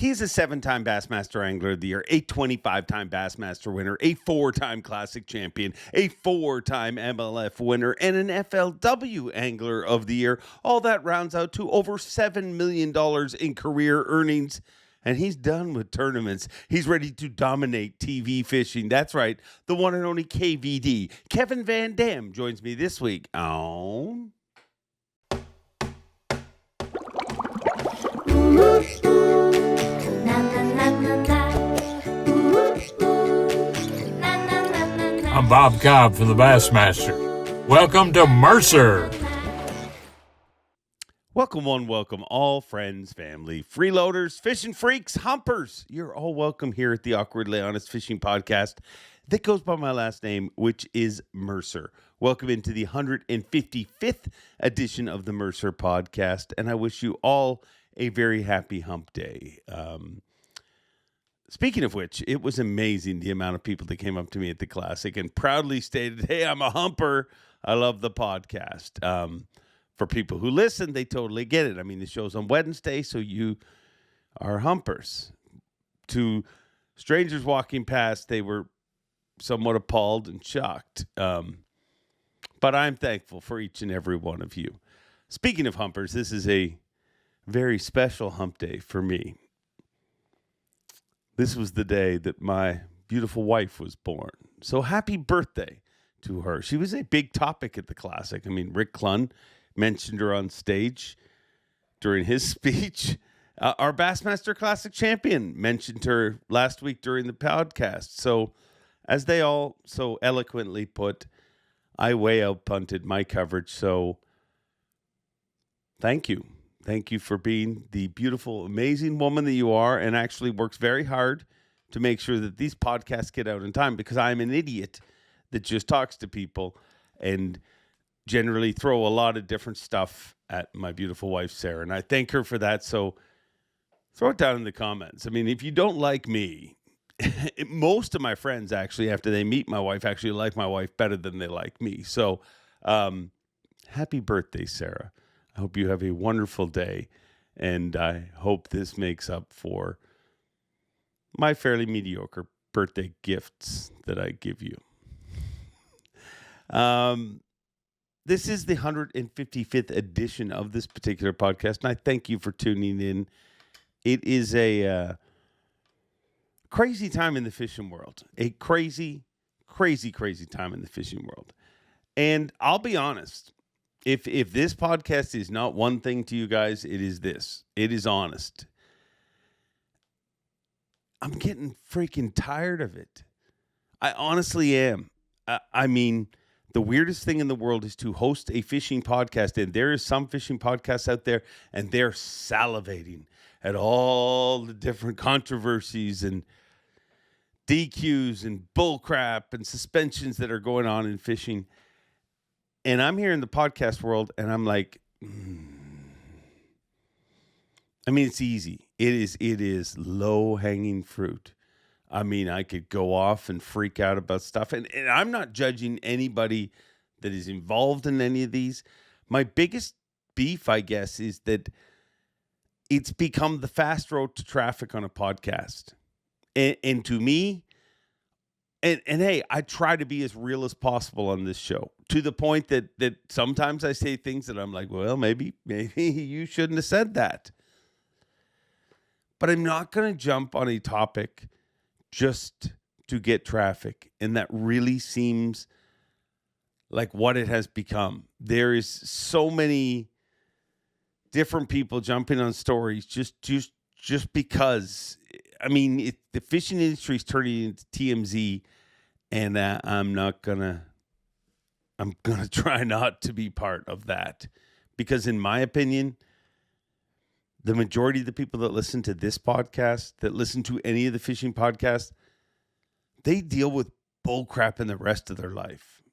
He's a 7-time Bassmaster Angler of the Year, a 25-time Bassmaster winner, a 4-time Classic Champion, a 4-time MLF winner, and an FLW Angler of the Year. All that rounds out to over $7 million in career earnings. And he's done with tournaments. He's ready to dominate TV fishing. That's right, the one and only KVD. Kevin VanDam joins me this week on... I'm Bob Cobb from the Bassmaster. Welcome to Mercer. Welcome one, welcome all, friends, family, freeloaders, fishing freaks, humpers. You're all welcome here at the Awkwardly Honest Fishing Podcast that goes by my last name, which is Mercer. Welcome into the 155th edition of the Mercer Podcast, and I wish you all a very happy hump day. Speaking of which, it was amazing the amount of people that came up to me at the Classic and proudly stated, hey, I'm a humper. I love the podcast. For people who listen, they totally get it. I mean, the show's on Wednesday, so you are humpers. To strangers walking past, they were somewhat appalled and shocked. But I'm thankful for each and every one of you. Speaking of humpers, this is a very special hump day for me. This was the day that my beautiful wife was born. So happy birthday to her. She was a big topic at the Classic. I mean, Rick Clunn mentioned her on stage during his speech. Our Bassmaster Classic Champion mentioned her last week during the podcast. So, as they all so eloquently put, I way outpunted my coverage. So, thank you. Thank you for being the beautiful, amazing woman that you are, and actually works very hard to make sure that these podcasts get out in time, because I'm an idiot that just talks to people and generally throw a lot of different stuff at my beautiful wife, Sarah, and I thank her for that. So throw it down in the comments. I mean, if you don't like me, most of my friends actually, after they meet my wife, actually like my wife better than they like me. So happy birthday, Sarah. I hope you have a wonderful day, and I hope this makes up for my fairly mediocre birthday gifts that I give you. This is the 155th edition of this particular podcast, and I thank you for tuning in. It is a crazy time in the fishing world. A crazy, crazy, crazy time in the fishing world. And I'll be honest, if this podcast is not one thing to you guys, it is this. It is honest. I'm getting freaking tired of it. I honestly am. I mean, the weirdest thing in the world is to host a fishing podcast, and there is some fishing podcasts out there, and they're salivating at all the different controversies and DQs and bullcrap and suspensions that are going on in fishing. And I'm here in the podcast world, and I'm like, I mean, it's easy. It is low-hanging fruit. I mean, I could go off and freak out about stuff. And I'm not judging anybody that is involved in any of these. My biggest beef, I guess, is that it's become the fast road to traffic on a podcast. And to me, and hey, I try to be as real as possible on this show, to the point that sometimes I say things that I'm like, well, maybe you shouldn't have said that. But I'm not going to jump on a topic just to get traffic. And that really seems like what it has become. There is so many different people jumping on stories just because. I mean, the fishing industry is turning into TMZ, and I'm gonna try not to be part of that, because in my opinion, the majority of the people that listen to this podcast, that listen to any of the fishing podcasts, they deal with bull crap in the rest of their life.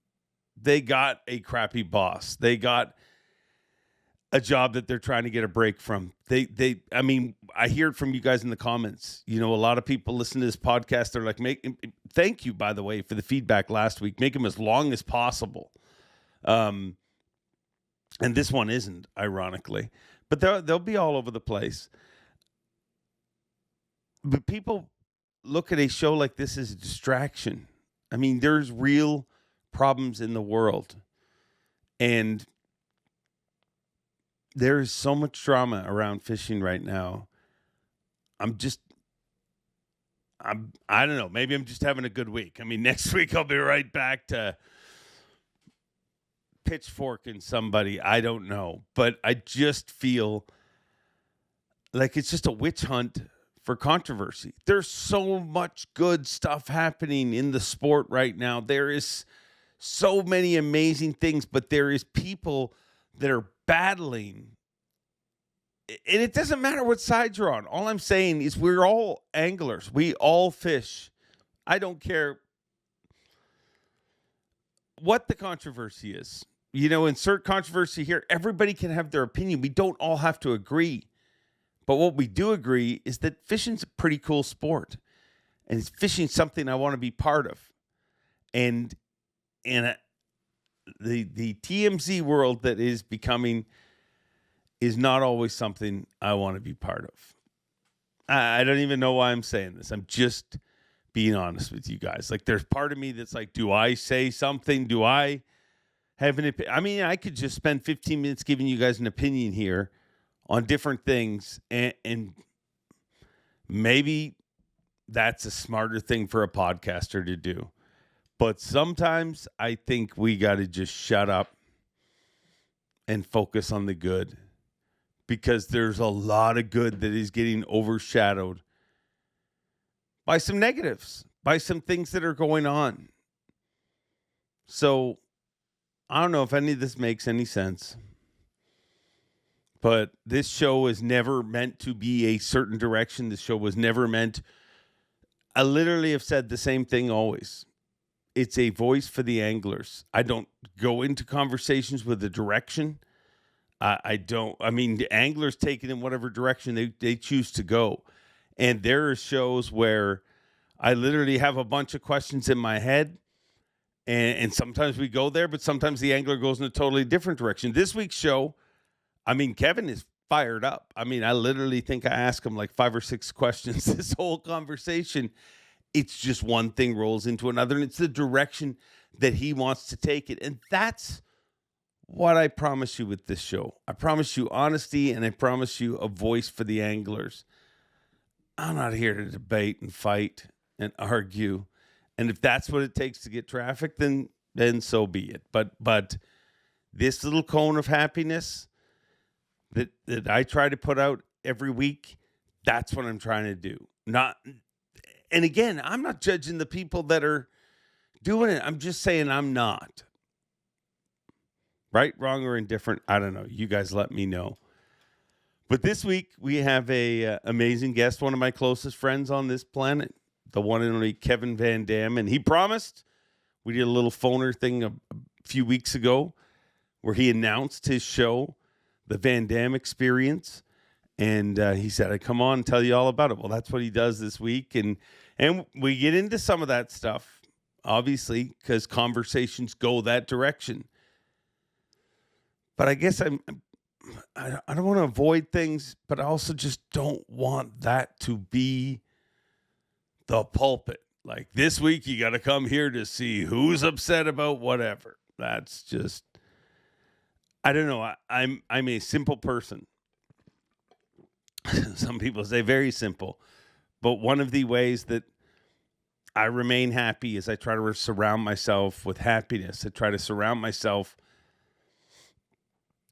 They got a crappy boss. They got a job that they're trying to get a break from. I mean, I hear it from you guys in the comments. You know, a lot of people listen to this podcast. They're like, thank you, by the way, for the feedback last week. Make them as long as possible. And this one isn't, ironically. But they'll be all over the place. But people look at a show like this as a distraction. I mean, there's real problems in the world. And there is so much drama around fishing right now. I don't know. Maybe I'm just having a good week. I mean, next week I'll be right back to pitchforking somebody. I don't know. But I just feel like it's just a witch hunt for controversy. There's so much good stuff happening in the sport right now. There is so many amazing things, but there is people that are battling. And it doesn't matter what side you're on. All I'm saying is we're all anglers. We all fish. I don't care what the controversy is. Insert controversy here. Everybody can have their opinion. We don't all have to agree. But what we do agree is that fishing's a pretty cool sport. And fishing's something I want to be part of. And the TMZ world that is becoming is not always something I want to be part of. I don't even know why I'm saying this. I'm just being honest with you guys. Like, there's part of me that's like, do I say something? Do I have an opinion? I mean, I could just spend 15 minutes giving you guys an opinion here on different things, and maybe that's a smarter thing for a podcaster to do. But sometimes I think we got to just shut up and focus on the good, because there's a lot of good that is getting overshadowed by some negatives, by some things that are going on. So I don't know if any of this makes any sense, but this show is never meant to be a certain direction. This show was never meant. I literally have said the same thing always. It's a voice for the anglers. I don't go into conversations with a direction. I don't. I mean, the anglers take it in whatever direction they choose to go. And there are shows where I literally have a bunch of questions in my head, and sometimes we go there, but sometimes the angler goes in a totally different direction. This week's show, I mean, Kevin is fired up. I mean, I literally think I asked him like 5 or 6 questions this whole conversation. It's just one thing rolls into another, and it's the direction that he wants to take it. And that's what I promise you with this show. I promise you honesty, and I promise you a voice for the anglers. I'm not here to debate and fight and argue. And if that's what it takes to get traffic, then so be it. But this little cone of happiness that I try to put out every week, that's what I'm trying to do. And again, I'm not judging the people that are doing it. I'm just saying I'm not. Right, wrong, or indifferent, I don't know. You guys let me know. But this week, we have a amazing guest, one of my closest friends on this planet, the one and only Kevin VanDam. And he promised, we did a little phoner thing a few weeks ago where he announced his show, The VanDam Experience. And he said, I'd come on and tell you all about it. Well, that's what he does this week. And we get into some of that stuff, obviously, because conversations go that direction. But I guess I don't want to avoid things, but I also just don't want that to be the pulpit. Like, this week, you got to come here to see who's upset about whatever. That's just, I don't know. I'm a simple person. Some people say very simple. But one of the ways that I remain happy is I try to surround myself with happiness. I try to surround myself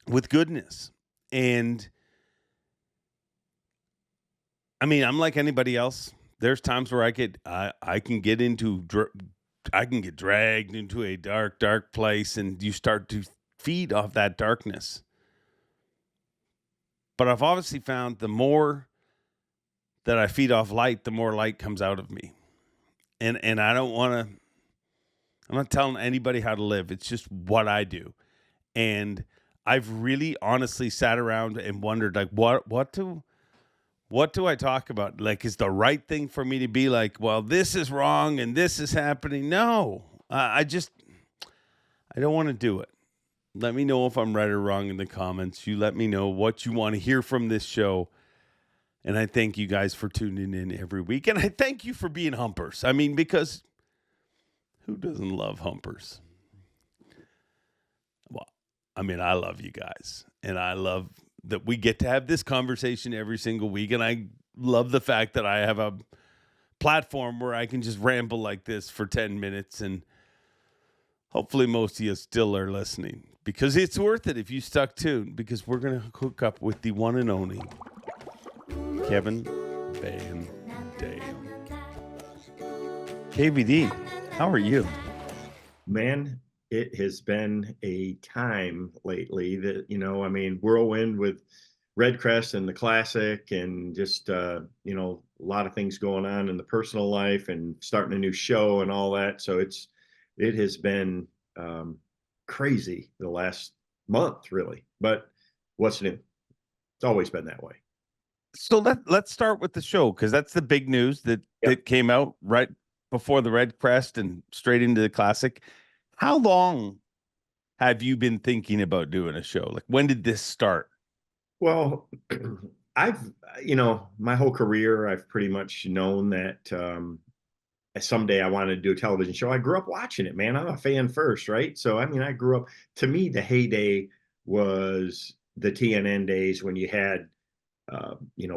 with goodness. And I mean, I'm like anybody else. There's times where I can get dragged into a dark place, and you start to feed off that darkness. But I've obviously found the more that I feed off light, the more light comes out of me. And I don't want to, I'm not telling anybody how to live. It's just what I do. And I've really honestly sat around and wondered, like, what do I talk about? Like, is the right thing for me to be like, well, this is wrong and this is happening? No, I don't want to do it. Let me know if I'm right or wrong in the comments. You let me know what you want to hear from this show. And I thank you guys for tuning in every week. And I thank you for being humpers. I mean, because who doesn't love humpers? Well, I mean, I love you guys. And I love that we get to have this conversation every single week. And I love the fact that I have a platform where I can just ramble like this for 10 minutes. And hopefully most of you still are listening, because it's worth it if you stuck tuned, because we're going to hook up with the one and only Kevin VanDam. KVD, how are you? Man, it has been a time lately that, I mean, whirlwind with Redcrest and the Classic, and just, a lot of things going on in the personal life and starting a new show and all that. So it has been crazy the last month, really. But what's new? It's always been that way. So let's start with the show, because that's the big news that came out right before the Redcrest and straight into the Classic. How long have you been thinking about doing a show? Like, when did this start? Well, I've, my whole career, I've pretty much known that someday I wanted to do a television show. I grew up watching it, man. I'm a fan first, right? So, I mean, I grew up, to me, the heyday was the TNN days when you had,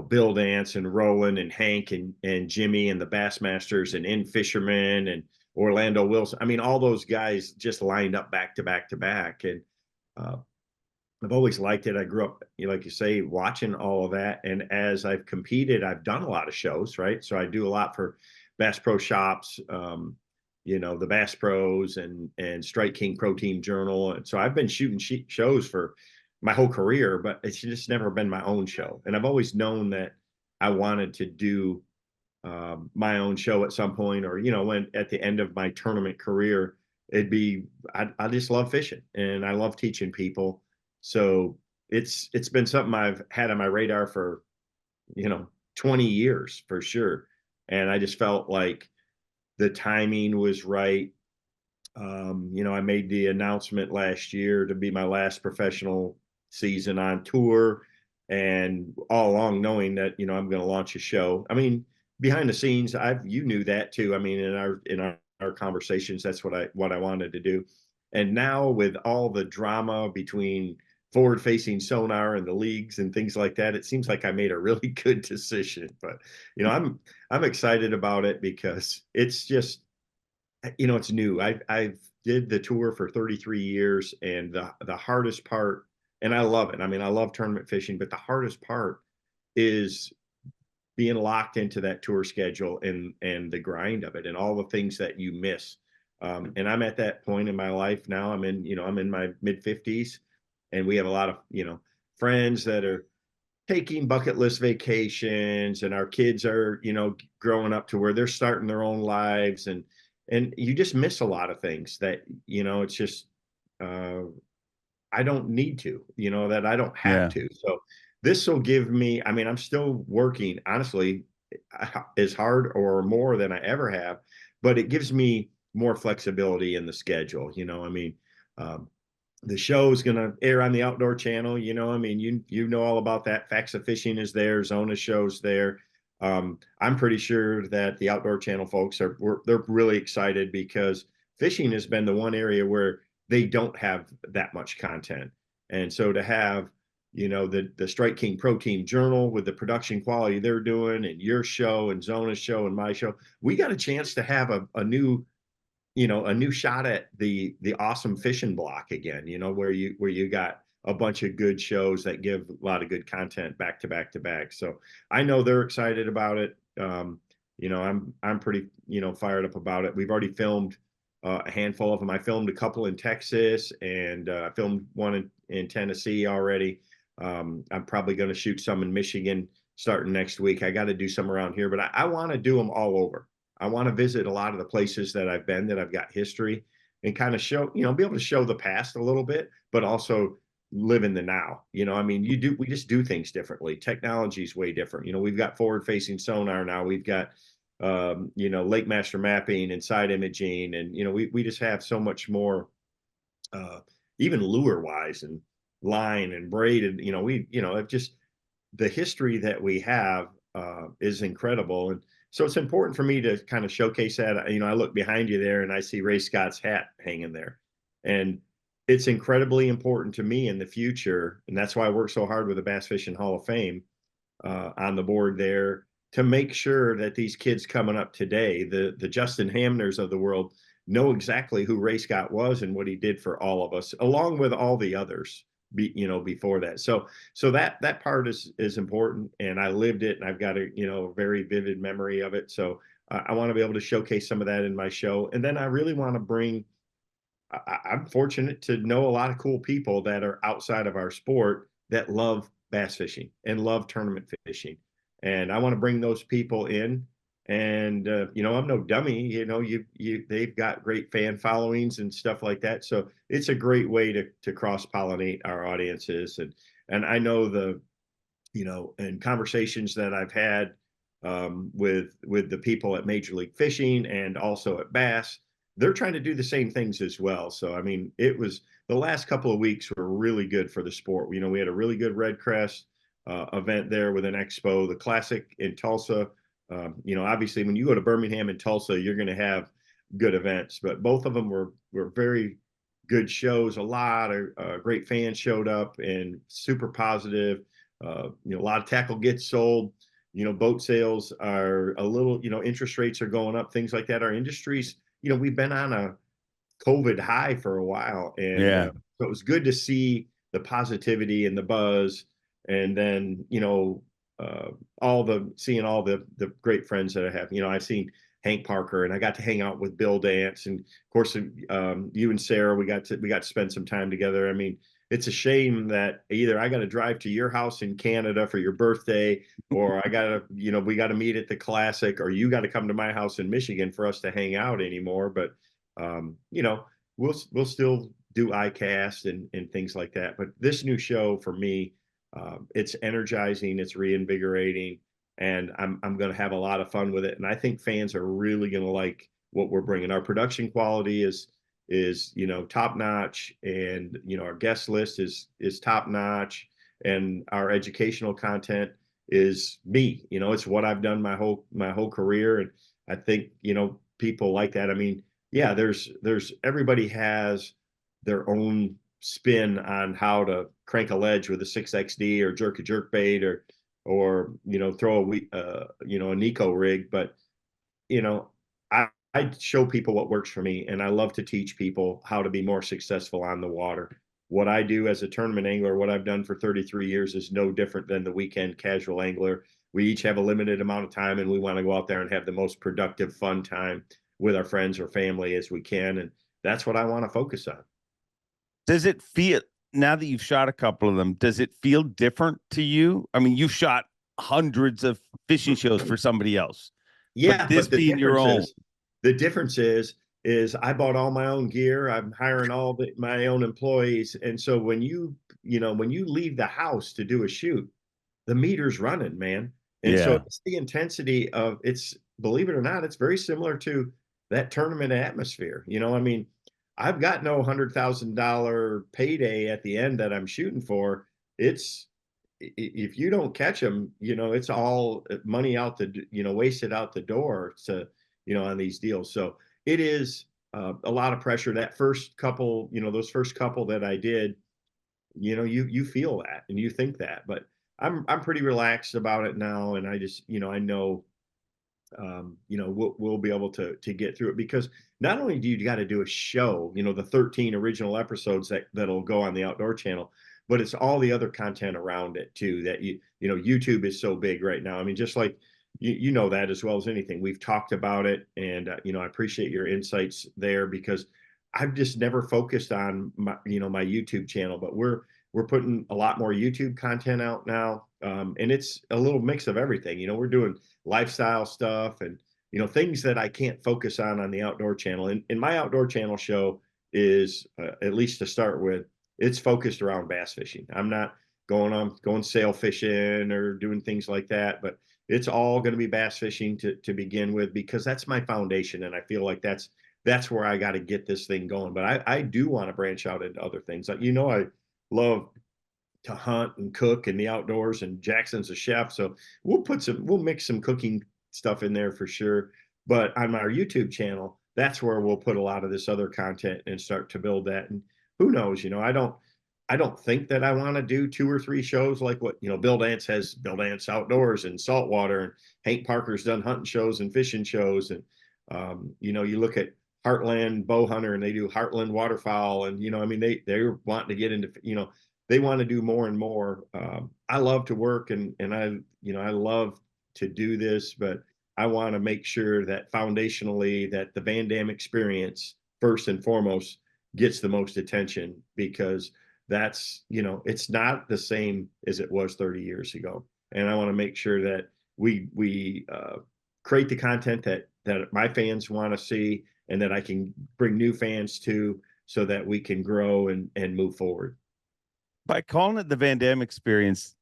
Bill Dance and Roland and Hank and Jimmy and the Bassmasters and In Fisherman and Orlando Wilson. I mean, all those guys just lined up back to back to back. And I've always liked it. I grew up, like you say, watching all of that. And as I've competed, I've done a lot of shows, right? So I do a lot for Bass Pro Shops, the Bass Pros and Strike King Pro Team Journal. And so I've been shooting shows for my whole career, but it's just never been my own show. And I've always known that I wanted to do my own show at some point, or, when at the end of my tournament career, it'd be, I just love fishing and I love teaching people. So it's been something I've had on my radar for, 20 years for sure. And I just felt like the timing was right. I made the announcement last year to be my last professional season on tour, and all along knowing that, I'm going to launch a show. I mean, behind the scenes, you knew that too. I mean, in our conversations, that's what I wanted to do. And now with all the drama between forward facing sonar and the leagues and things like that, it seems like I made a really good decision. But, I'm excited about it because it's just, it's new. I've did the tour for 33 years, and the hardest part, and I love it. I mean, I love tournament fishing, but the hardest part is being locked into that tour schedule and the grind of it and all the things that you miss. And I'm at that point in my life now. I'm in my mid 50s, and we have a lot of, friends that are taking bucket list vacations, and our kids are, growing up to where they're starting their own lives, and you just miss a lot of things that, it's just, I don't need to, that I don't have to. So this will give me, I mean, I'm still working, honestly, as hard or more than I ever have, but it gives me more flexibility in the schedule. I mean, the show is going to air on the Outdoor Channel. I mean, you know all about that. Facts of Fishing is there. Zona show's there. I'm pretty sure that the Outdoor Channel folks they're really excited, because fishing has been the one area where they don't have that much content. And so to have, the Strike King Pro Team Journal with the production quality they're doing, and your show and Zona's show and my show, we got a chance to have a new shot at the awesome fishing block again, where you got a bunch of good shows that give a lot of good content back to back to back. So I know they're excited about it. I'm pretty, fired up about it. We've already filmed a handful of them. I filmed a couple in Texas, and I filmed one in Tennessee already. I'm probably going to shoot some in Michigan starting next week. I got to do some around here, but I want to do them all over. I want to visit a lot of the places that I've been, that I've got history, and kind of show, be able to show the past a little bit, but also live in the now. I mean, we just do things differently. Technology is way different. We've got forward facing sonar now. We've got, Lake Master mapping and side imaging. And, we just have so much more, even lure wise and line and braided, just the history that we have is incredible. And so it's important for me to kind of showcase that. I look behind you there and I see Ray Scott's hat hanging there. And it's incredibly important to me in the future. And that's why I work so hard with the Bass Fishing Hall of Fame on the board there, to make sure that these kids coming up today, the Justin Hamners of the world, know exactly who Ray Scott was and what he did for all of us, along with all the others before that. So that part is important, and I lived it, and I've got a very vivid memory of it. So I want to be able to showcase some of that in my show. And then I really want to bring, I'm fortunate to know a lot of cool people that are outside of our sport that love bass fishing and love tournament fishing. And I want to bring those people in. And I'm no dummy. They've got great fan followings and stuff like that. So it's a great way to cross pollinate our audiences. And I know in conversations that I've had with the people at Major League Fishing and also at Bass, they're trying to do the same things as well. So I mean, it was the last couple of weeks were really good for the sport. We had a really good Red Crest event there with an expo, the Classic in Tulsa. Obviously, when you go to Birmingham and Tulsa, you're going to have good events, but both of them were very good shows. A lot of great fans showed up and super positive. A lot of tackle gets sold. Boat sales are a little, interest rates are going up, things like that. Our industries, we've been on a COVID high for a while. And so it was good to see the positivity and the buzz. And then, seeing all the great friends that I have. I've seen Hank Parker, and I got to hang out with Bill Dance, and of course you and Sarah, we got to spend some time together. I mean, it's a shame that either I got to drive to your house in Canada for your birthday, or we got to meet at the Classic, or you got to come to my house in Michigan for us to hang out anymore. But we'll still do iCast and things like that. But this new show for me, it's energizing, it's reinvigorating, and I'm going to have a lot of fun with it. And I think fans are really going to like what we're bringing. Our production quality is top notch, and our guest list is top notch, and our educational content is me. It's what I've done my whole career, and I think people like that. I mean, yeah, there's everybody has their own spin on how to crank a ledge with a 6XD or jerk a jerk bait or throw a Nico rig. But I show people what works for me, and I love to teach people how to be more successful on the water. What I do as a tournament angler, what I've done for 33 years, is no different than the weekend casual angler. We each have a limited amount of time, and we want to go out there and have the most productive, fun time with our friends or family as we can. And that's what I want to focus on. Does it feel, now that you've shot a couple of them, does it feel different to you? I mean, you've shot hundreds of fishing shows for somebody else. Yeah, but this being your own. The difference is I bought all my own gear. I'm hiring my own employees. And so when you leave the house to do a shoot, the meter's running, man. And so it's the intensity of believe it or not, it's very similar to that tournament atmosphere. I mean, I've got no $100,000 payday at the end that I'm shooting for. If you don't catch them, it's all money wasted out the door on these deals. So it is a lot of pressure. That first couple, those first couple that I did, you feel that and you think that, but I'm pretty relaxed about it now. And I just, I know, we'll be able to get through it, because not only do you got to do a show, the 13 original episodes that'll go on the Outdoor Channel, but it's all the other content around it too, that YouTube is so big right now. I mean, just like you know that as well as anything. We've talked about it, and I appreciate your insights there, because I've just never focused on my YouTube channel, but we're putting a lot more YouTube content out now. And it's a little mix of everything. We're doing lifestyle stuff and, things that I can't focus on the Outdoor Channel. And my Outdoor Channel show is, at least to start with, it's focused around bass fishing. I'm not going sail fishing or doing things like that, but it's all going to be bass fishing to begin with, because that's my foundation. And I feel like that's where I got to get this thing going. But I do want to branch out into other things. I love to hunt and cook in the outdoors, and Jackson's a chef. So we'll mix some cooking stuff in there for sure. But on our YouTube channel, that's where we'll put a lot of this other content and start to build that. And who knows, I don't think that I want to do 2 or 3 shows like what, Bill Dance has, Bill Dance Outdoors and Saltwater, and Hank Parker's done hunting shows and fishing shows. And, you look at Heartland Bow Hunter and they do Heartland Waterfowl. And, they're wanting to get into, they want to do more and more. I love to work and I love to do this, but I want to make sure that foundationally that the VanDam experience first and foremost gets the most attention, because that's, it's not the same as it was 30 years ago. And I want to make sure that we create the content that my fans want to see and that I can bring new fans to, so that we can grow and move forward. By calling it the VanDam experience,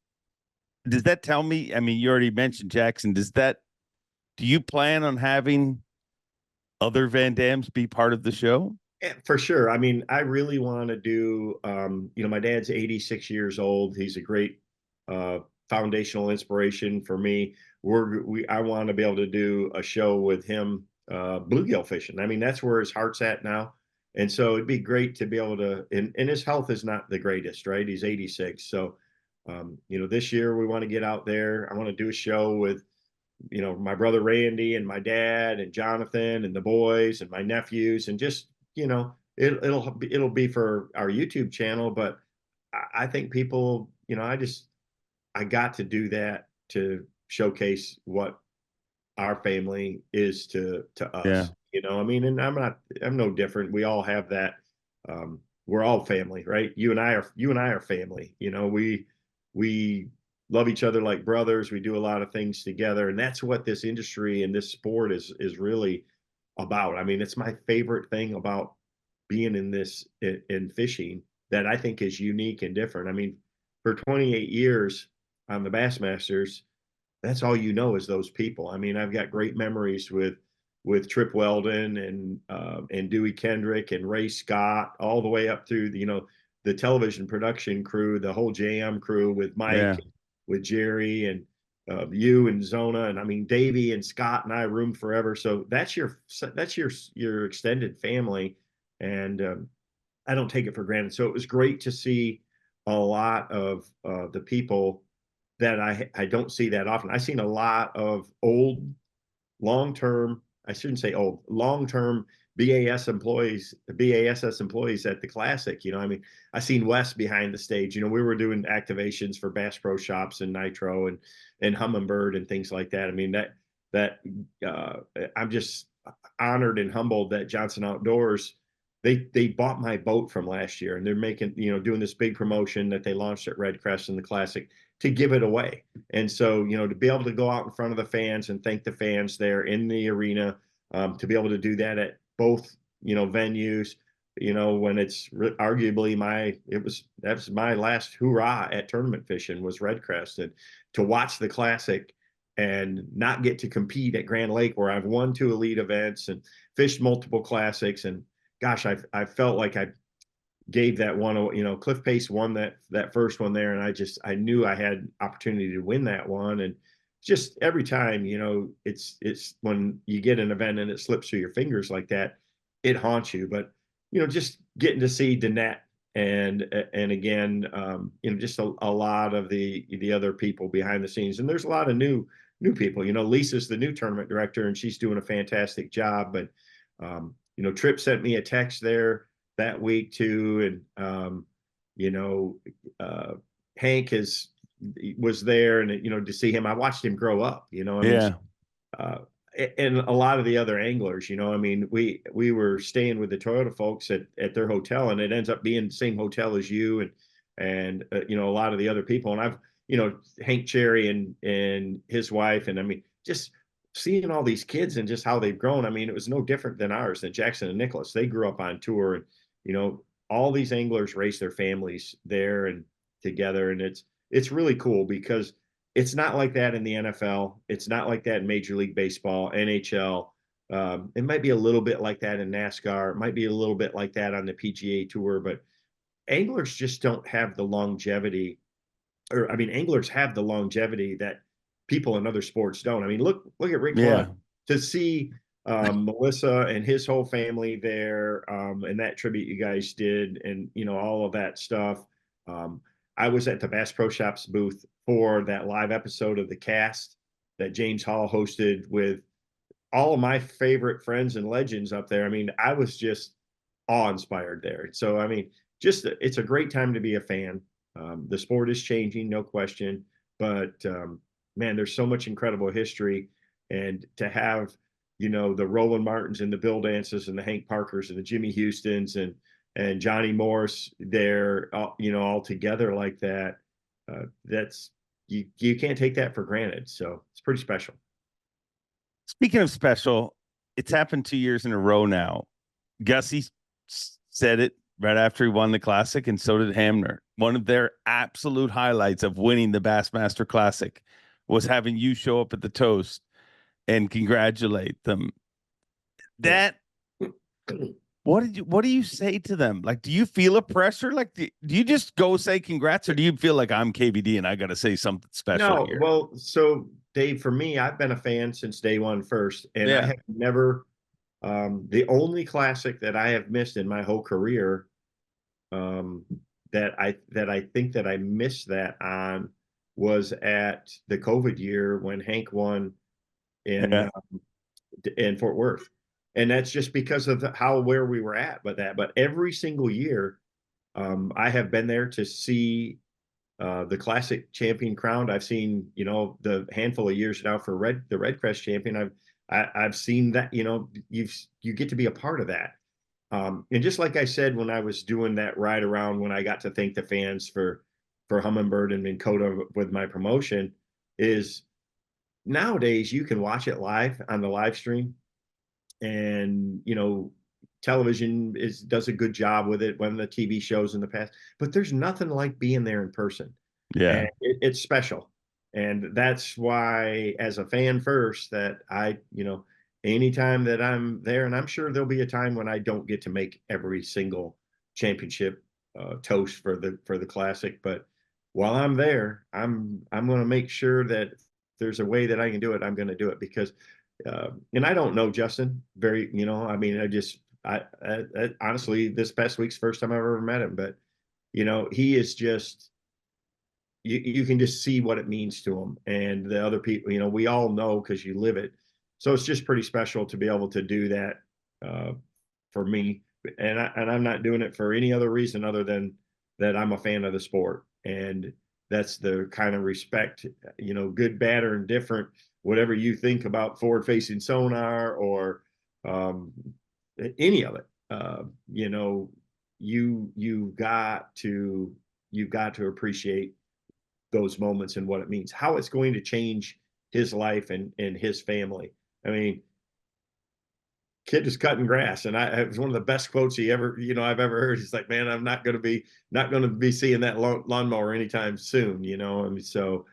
does that tell me, I mean, you already mentioned Jackson, do you plan on having other VanDams be part of the show? Yeah, for sure. I mean, I really want to do, my dad's 86 years old. He's a great foundational inspiration for me. I want to be able to do a show with him, bluegill fishing. I mean, that's where his heart's at now. And so it'd be great to be able to, and his health is not the greatest, right? He's 86. So, this year we want to get out there. I want to do a show with, my brother Randy and my dad and Jonathan and the boys and my nephews, and just, it'll be for our YouTube channel. But I think people, I got to do that to showcase what our family is to us. Yeah. And I'm no different. We all have that. We're all family, right? You and I are family. We love each other like brothers. We do a lot of things together, and that's what this industry and this sport is really about. I mean, it's my favorite thing about being in fishing that I think is unique and different. I mean, for 28 years on the Bassmasters, that's all is those people. I mean, I've got great memories with Trip Weldon and Dewey Kendrick and Ray Scott, all the way up through the television production crew, the whole JM crew with Mike, with Jerry, and you and Zona, and I mean Davey and Scott and I roomed forever. So that's your extended family, and I don't take it for granted. So it was great to see a lot of the people that I don't see that often. I've seen a lot of old, long-term, I shouldn't say old, long-term BASS employees at the Classic. I mean, I seen Wes behind the stage. We were doing activations for Bass Pro Shops and Nitro and Humminbird and things like that. I mean, I'm just honored and humbled that Johnson Outdoors, they bought my boat from last year, and they're making, doing this big promotion that they launched at Red Crest and the Classic to give it away. And so, to be able to go out in front of the fans and thank the fans there in the arena, to be able to do that at both, venues, when it's arguably that's my last hurrah at tournament fishing was Red Crest. And to watch the Classic and not get to compete at Grand Lake, where I've won 2 elite events and fished multiple Classics. And gosh, I felt like I gave that one, Cliff Pace won that first one there. And I knew I had opportunity to win that one. And just every time, it's when you get an event and it slips through your fingers like that, it haunts you. But, just getting to see Danette and again, just a lot of the other people behind the scenes. And there's a lot of new people. Lisa's the new tournament director, and she's doing a fantastic job. But, Tripp sent me a text there that week too. And, Hank was there, and, to see him, I watched him grow up, and a lot of the other anglers, I mean, we were staying with the Toyota folks at their hotel, and it ends up being the same hotel as you and a lot of the other people. And I've, Hank Cherry and his wife. And I mean, just seeing all these kids and just how they've grown. I mean, it was no different than ours, than Jackson and Nicholas. They grew up on tour, and, all these anglers raised their families there and together. And it's really cool, because it's not like that in the NFL. It's not like that in Major League Baseball, NHL. It might be a little bit like that in NASCAR. It might be a little bit like that on the PGA Tour, but anglers just don't have the longevity or I mean, anglers have the longevity that people in other sports don't. I mean, look at Rick Yeah. Flood. To see Melissa and his whole family there, and that tribute you guys did, and all of that stuff. Um, I was at the Bass Pro Shops booth for that live episode of the cast that James Hall hosted with all of my favorite friends and legends up there. I mean, I was just awe-inspired there. So, I mean, just it's a great time to be a fan. The sport is changing, no question, but man, there's so much incredible history, and to have the Roland Martins and the Bill Dances and the Hank Parkers and the Jimmy Houstons and Johnny Morse there, all together like that. That's you can't take that for granted. So it's pretty special. Speaking of special, it's happened 2 years in a row now. Gussie said it right after he won the Classic, and so did Hamner. One of their absolute highlights of winning the Bassmaster Classic was having you show up at the toast and congratulate them. That what do you say to them? Like, do you feel a pressure? Like, do you just go say congrats, or do you feel like I'm KVD and I got to say something special No, here? well, so Dave, for me, I've been a fan since day one first, and I Yeah. have never, the only Classic that I have missed in my whole career, that I think that I missed that on, was at the COVID year when Hank won in Yeah. in Fort Worth, and that's just because of where we were at. But every single year, I have been there to see the Classic Champion crowned. I've seen the handful of years now for the Red Crest Champion. I've seen that. You get to be a part of that. And just like I said when I was doing that ride around, when I got to thank the fans for Humminbird and Minn Kota with my promotion, is nowadays you can watch it live on the live stream, and television does a good job with it when the TV shows in the past, but there's nothing like being there in person. Yeah. And it's special. And that's why, as a fan first, that anytime that I'm there, and I'm sure there'll be a time when I don't get to make every single championship toast for the Classic, but while I'm there, I'm going to make sure that if there's a way that I can do it, I'm going to do it, because and I don't know Justin very, I mean, I honestly, this past week's first time I've ever met him, but he is just, you can just see what it means to him, and the other people, we all know because you live it. So it's just pretty special to be able to do that for me, and I'm not doing it for any other reason other than that I'm a fan of the sport, and that's the kind of respect, good, bad, or indifferent, whatever you think about forward-facing sonar or any of it. You've got to appreciate those moments and what it means, how it's going to change his life and his family. I mean, kid is cutting grass, and it was one of the best quotes I've ever heard. He's like, man, I'm not going to be seeing that lawnmower anytime soon, I mean, so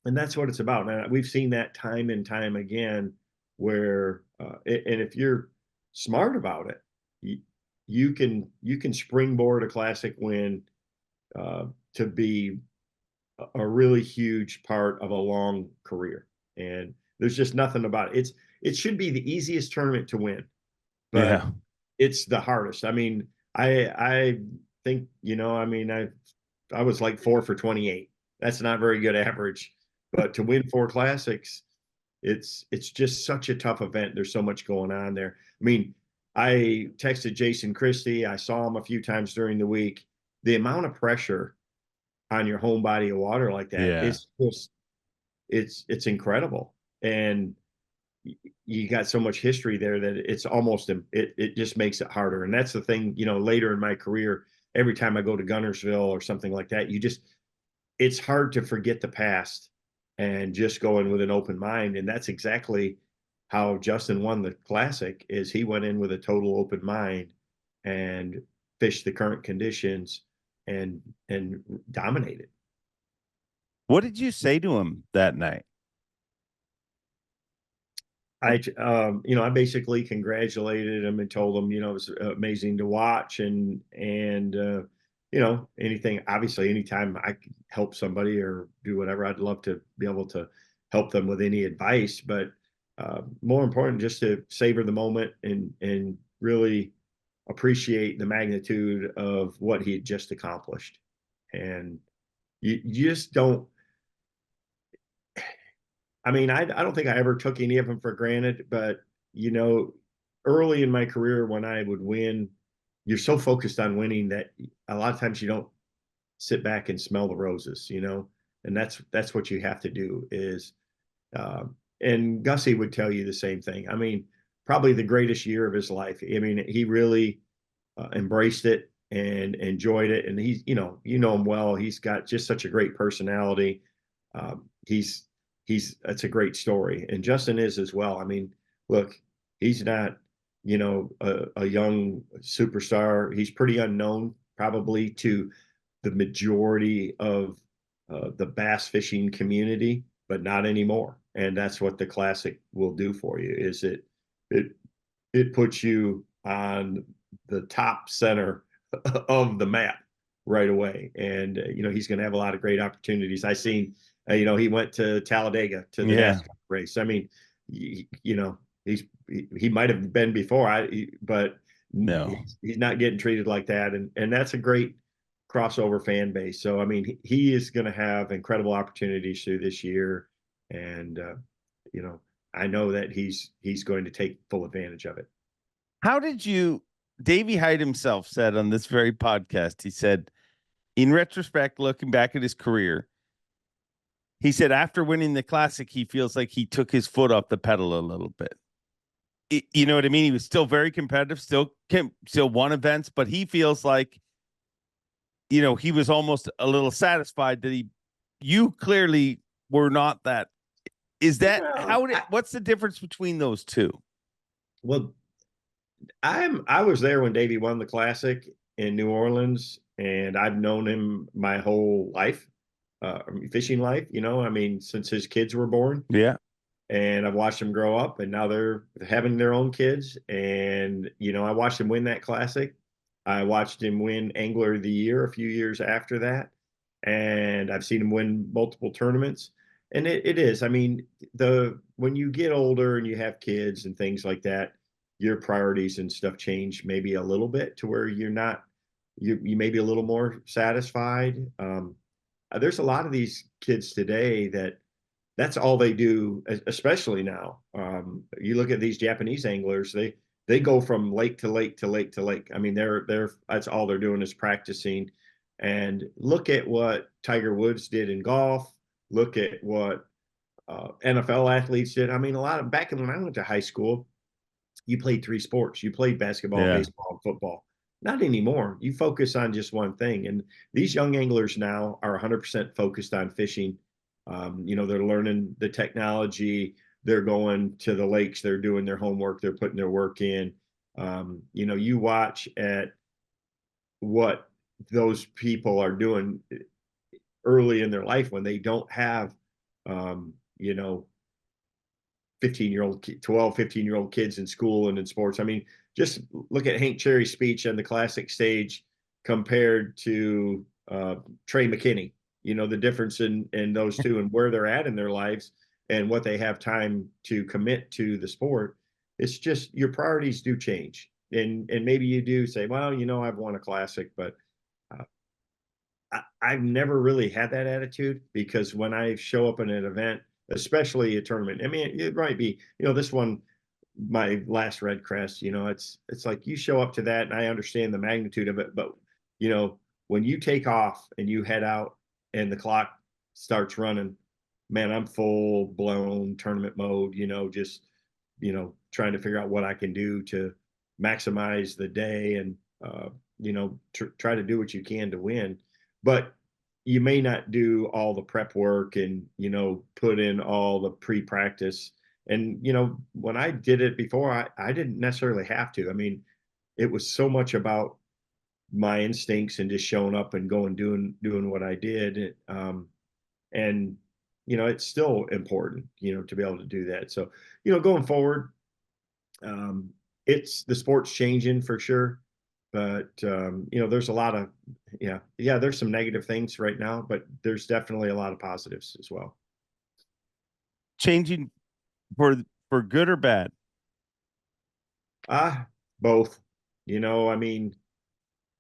and that's what it's about, man. We've seen that time and time again, where and if you're smart about it, you can springboard a Classic win to be a really huge part of a long career. And there's just nothing about it. It should be the easiest tournament to win, but it's the hardest. I mean, I think, I mean, I was like 4 for 28. That's not very good average, but to win 4 Classics, it's just such a tough event. There's so much going on there. I mean, I texted Jason Christie. I saw him a few times during the week. The amount of pressure on your home body of water like that, it's just, it's incredible. And you got so much history there that it's almost, it just makes it harder. And that's the thing, later in my career, every time I go to Gunnersville or something like that, it's hard to forget the past and just go in with an open mind. And that's exactly how Justin won the Classic, is he went in with a total open mind and fished the current conditions and dominated. What did you say to him that night? I basically congratulated him and told him, it was amazing to watch, and anything, obviously, anytime I can help somebody or do whatever, I'd love to be able to help them with any advice. But more important, just to savor the moment and really appreciate the magnitude of what he had just accomplished. And you just don't. I mean, I don't think I ever took any of them for granted, but early in my career when I would win, you're so focused on winning that a lot of times you don't sit back and smell the roses, and that's what you have to do is, and Gussie would tell you the same thing. I mean, probably the greatest year of his life. I mean, he really embraced it and enjoyed it. And he's, him well. He's got just such a great personality. He's that's a great story, and Justin is as well. I mean, look, he's not, a young superstar. He's pretty unknown probably to the majority of the bass fishing community, but not anymore. And that's what the Classic will do for you. Is it puts you on the top center of the map right away. And he's going to have a lot of great opportunities. I seen, he went to Talladega to the NASCAR race. I mean, he might have been before, but no, he's not getting treated like that. And that's a great crossover fan base. So, I mean, he is going to have incredible opportunities through this year. And, I know that he's going to take full advantage of it. How did you, Davey Hyde himself said on this very podcast, he said, in retrospect, looking back at his career, he said after winning the Classic, he feels like he took his foot off the pedal a little bit. You know what I mean? He was still very competitive, still won events, but he feels like, he was almost a little satisfied that you clearly were not that. Is that what's the difference between those two? Well, I was there when Davey won the Classic in New Orleans, and I've known him my whole life, fishing life, I mean, since his kids were born. Yeah. And I've watched them grow up, and now they're having their own kids. And, I watched him win that Classic. I watched him win Angler of the Year a few years after that. And I've seen him win multiple tournaments. And it is, I mean, when you get older and you have kids and things like that, your priorities and stuff change maybe a little bit to where you may be a little more satisfied. There's a lot of these kids today that's all they do, especially now. You look at these Japanese anglers, they go from lake to lake to lake to lake. I mean, that's all they're doing is practicing. And look at what Tiger Woods did in golf. Look at what NFL athletes did. I mean, back when I went to high school, you played 3 sports. You played basketball, baseball, and football. Not anymore. You focus on just one thing. And these young anglers now are 100% focused on fishing. They're learning the technology. They're going to the lakes. They're doing their homework. They're putting their work in. You watch at what those people are doing early in their life when they don't have, 15-year-old kids in school and in sports. I mean, just look at Hank Cherry's speech on the Classic stage compared to Trey McKinney. The difference in those two and where they're at in their lives and what they have time to commit to the sport. It's just your priorities do change. And maybe you do say, well, I've won a Classic, but I've never really had that attitude, because when I show up in an event, especially a tournament, I mean, it might be, this one, my last Red Crest, it's like you show up to that and I understand the magnitude of it. But, when you take off and you head out and the clock starts running, man, I'm full blown tournament mode, just, trying to figure out what I can do to maximize the day and, try to do what you can to win. But you may not do all the prep work and, put in all the pre-practice. And, when I did it before, I didn't necessarily have to. I mean, it was so much about my instincts and just showing up and going, doing what I did. And, it's still important, to be able to do that. So, going forward, the sport's changing for sure. But there's a lot of there's some negative things right now, but there's definitely a lot of positives as well. Changing for good or bad? Both. I mean,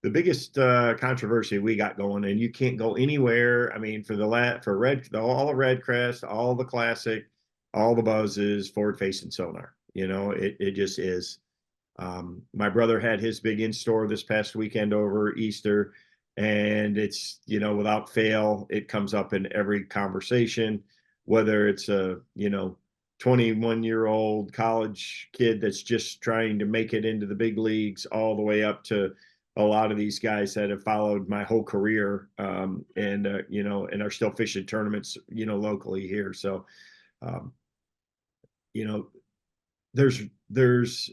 the biggest controversy we got going, and you can't go anywhere. I mean, for all the Red Crest, all the Classic, all the buzzes, forward facing sonar. It just is. My brother had his big in store this past weekend over Easter, and it's, without fail, it comes up in every conversation, whether it's a, 21-year-old college kid that's just trying to make it into the big leagues, all the way up to a lot of these guys that have followed my whole career, and are still fishing tournaments, locally here. So, um, there's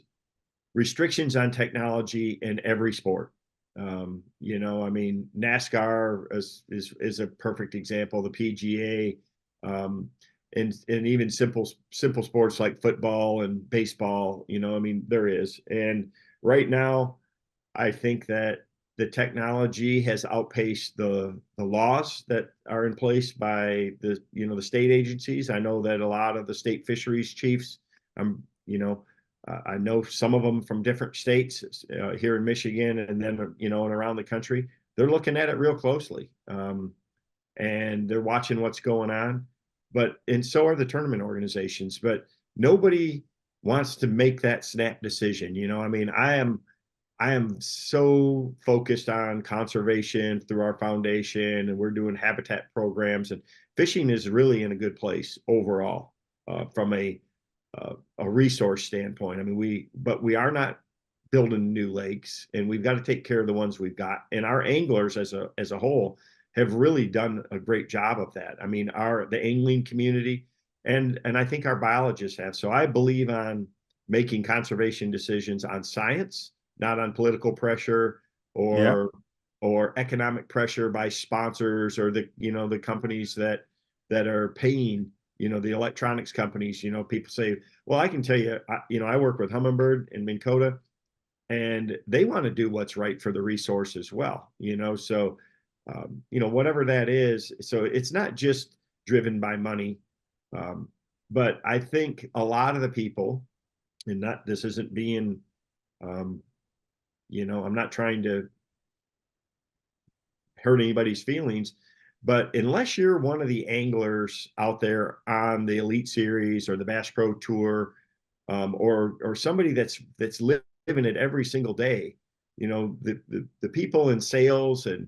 restrictions on technology in every sport. I mean, NASCAR is a perfect example. The PGA, and even simple sports like football and baseball. I mean, there is. And right now, I think that the technology has outpaced the laws that are in place by the state agencies. I know that a lot of the state fisheries chiefs, I know some of them from different states here in Michigan, and then and around the country. They're looking at it real closely, and they're watching what's going on. And so are the tournament organizations. But nobody wants to make that snap decision. I mean, I am so focused on conservation through our foundation, and we're doing habitat programs, and fishing is really in a good place overall, from a resource standpoint. I mean, we are not building new lakes, and we've got to take care of the ones we've got. And our anglers as a whole have really done a great job of that. I mean, the angling community, and I think our biologists have. So I believe on making conservation decisions on science, not on political pressure Yeah. or economic pressure by sponsors or the companies that are paying, the electronics companies. People say, well, I can tell you, I work with Humminbird and Minn Kota, and they want to do what's right for the resource as well. So whatever that is. So it's not just driven by money. But I think a lot of the people, and this isn't being, I'm not trying to hurt anybody's feelings, but unless you're one of the anglers out there on the Elite Series or the Bass Pro Tour, or somebody that's living it every single day, the people in sales and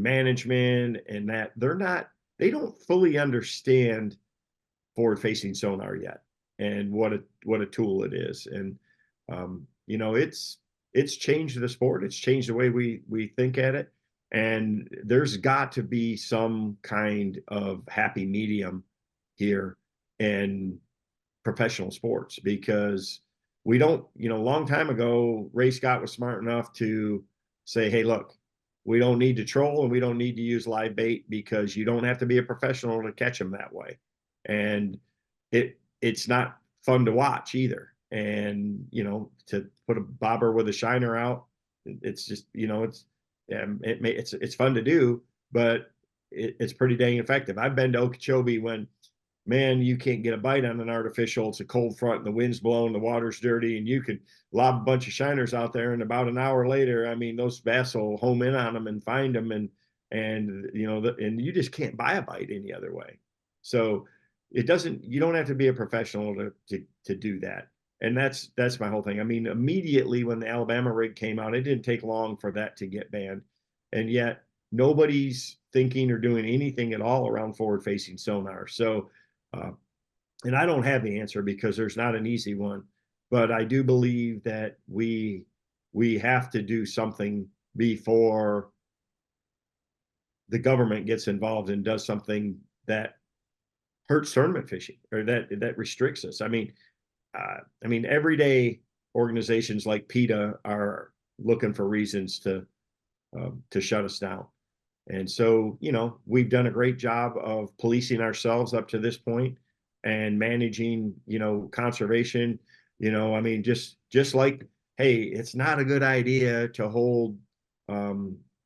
management, and that they don't fully understand forward facing sonar yet, and what a tool it is. And it's changed the sport. It's changed the way we think at it. And there's got to be some kind of happy medium here in professional sports, because we don't, a long time ago, Ray Scott was smart enough to say, hey, look, we don't need to troll and we don't need to use live bait, because you don't have to be a professional to catch them that way. And it's not fun to watch either. And, to put a bobber with a shiner out, it's just, it's fun to do, but it's pretty dang effective. I've been to Okeechobee when, man, you can't get a bite on an artificial. It's a cold front and the wind's blowing, the water's dirty, and you can lob a bunch of shiners out there, and about an hour later, I mean, those bass will home in on them and find them, and and you just can't buy a bite any other way. So you don't have to be a professional to do that. And that's my whole thing. I mean, immediately when the Alabama rig came out, it didn't take long for that to get banned. And yet nobody's thinking or doing anything at all around forward facing sonar. So, and I don't have the answer, because there's not an easy one, but I do believe that we have to do something before the government gets involved and does something that hurts tournament fishing, or that restricts us. I mean, everyday organizations like PETA are looking for reasons to shut us down. And so, we've done a great job of policing ourselves up to this point and managing, conservation. I mean, just like hey, it's not a good idea to hold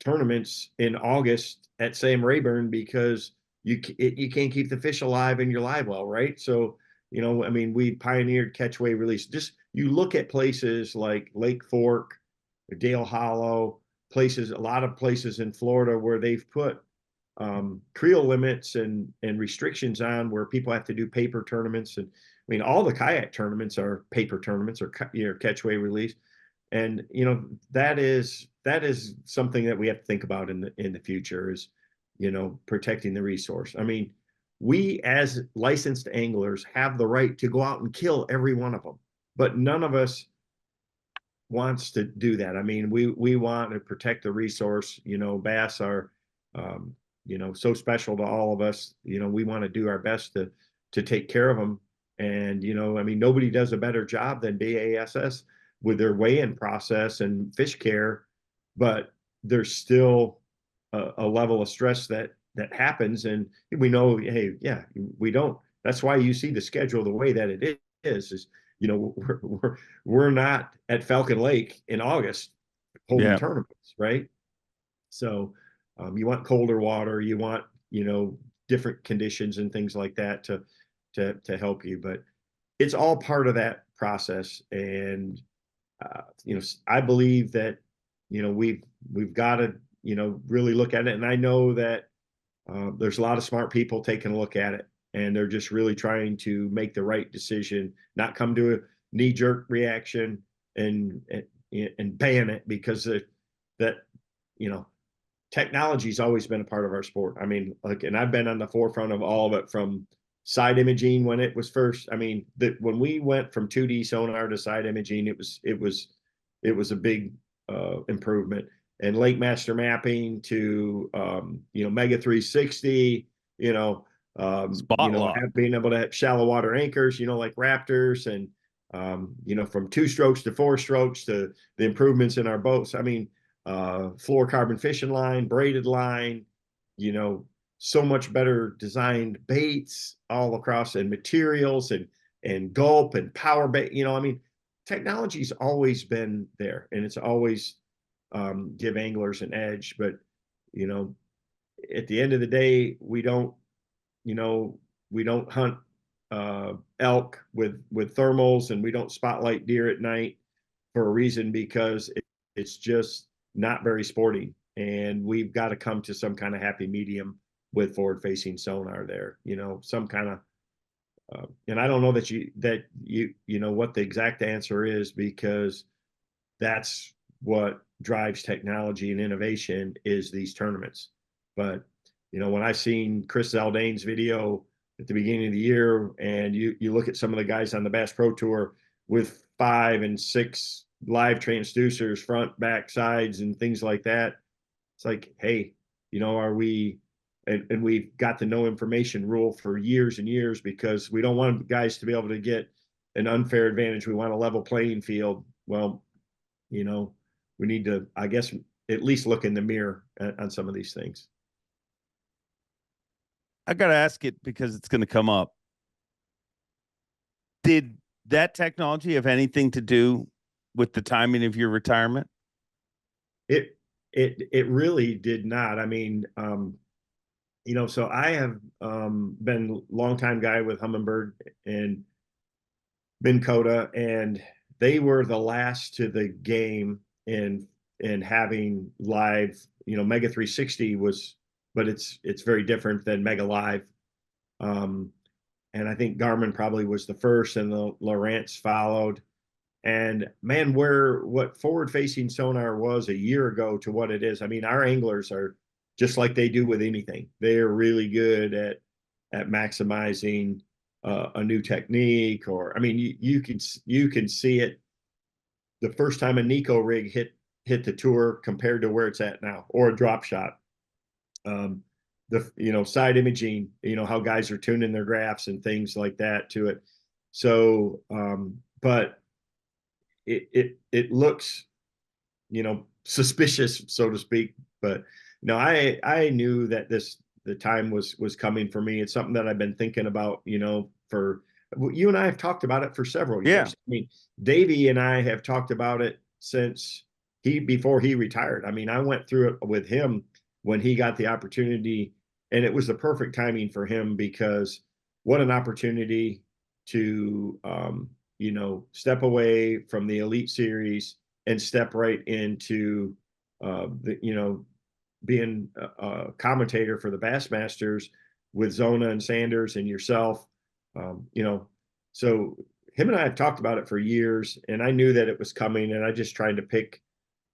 tournaments in August at Sam Rayburn because you can't keep the fish alive in your live well, right? So, you know, I mean, we pioneered catch, weigh, release. Just you look at places like Lake Fork, Dale Hollow, places, a lot of places in Florida where they've put creel limits and restrictions on where people have to do paper tournaments. And I mean, all the kayak tournaments are paper tournaments or catch, weigh, release. And you know, that is something that we have to think about in the future is, you know, protecting the resource. I mean, we as licensed anglers have the right to go out and kill every one of them, but none of us wants to do that. I mean, we want to protect the resource. You know, bass are you know, so special to all of us. You know, we want to do our best to take care of them. And you know, I mean, nobody does a better job than BASS with their weigh-in process and fish care, but there's still a level of stress that happens, and we know, hey, yeah, we don't. That's why you see the schedule the way that it is you know, we're not at Falcon Lake in August holding tournaments, right? So you want colder water, you want, you know, different conditions and things like that to help you, but it's all part of that process. And you know, I believe that, you know, we've got to, you know, really look at it. And I know that there's a lot of smart people taking a look at it, and they're just really trying to make the right decision, not come to a knee-jerk reaction and ban it, because that, you know, technology's always been a part of our sport. I mean, like, and I've been on the forefront of all of it, from side imaging when it was first. I mean, that when we went from 2D sonar to side imaging, it was a big improvement. And lake master mapping to you know, Mega 360, you know, Spot you know, lock. being able to have shallow water anchors, you know, like Raptors, and you know, from 2 strokes to 4 strokes to the improvements in our boats. I mean, fluorocarbon fishing line, braided line, you know, so much better designed baits all across, and materials, and gulp and power bait. You know, I mean, technology's always been there, and it's always give anglers an edge. But you know, at the end of the day, we don't, you know, we don't hunt elk with thermals, and we don't spotlight deer at night for a reason, because it's just not very sporting. And we've got to come to some kind of happy medium with forward facing sonar there, you know, some kind of and I don't know that you know what the exact answer is, because that's what drives technology and innovation, is these tournaments. But you know, when I seen Chris Zaldain's video at the beginning of the year, and you look at some of the guys on the Bass Pro Tour with 5 and 6 live transducers, front, back, sides, and things like that, it's like, hey, you know, are we? And we've got the no information rule for years and years, because we don't want guys to be able to get an unfair advantage. We want a level playing field. Well, you know, we need to, I guess, at least look in the mirror on some of these things. I got to ask it because it's going to come up. Did that technology have anything to do with the timing of your retirement? It really did not. I mean, you know, so I have been a longtime guy with Humminbird and Minn Kota, and they were the last to the game in having live. You know, Mega 360 was, but it's very different than Mega Live. And I think Garmin probably was the first, and the Lowrance followed. And man, what forward facing sonar was a year ago to what it is. I mean, our anglers are just like they do with anything. They're really good at maximizing a new technique. Or, I mean, you can see it the first time a Nico rig hit the tour compared to where it's at now, or a drop shot. The, you know, side imaging, you know, how guys are tuning their graphs and things like that to it. So, but it looks, you know, suspicious, so to speak. But no, I knew that the time was coming for me. It's something that I've been thinking about, you know, for, you and I have talked about it for several years. Yeah. I mean, Davey and I have talked about it since before he retired. I mean, I went through it with him when he got the opportunity, and it was the perfect timing for him, because what an opportunity to, step away from the Elite Series and step right into, being a commentator for the Bassmasters with Zona and Sanders and yourself. So him and I have talked about it for years, and I knew that it was coming, and I just tried to pick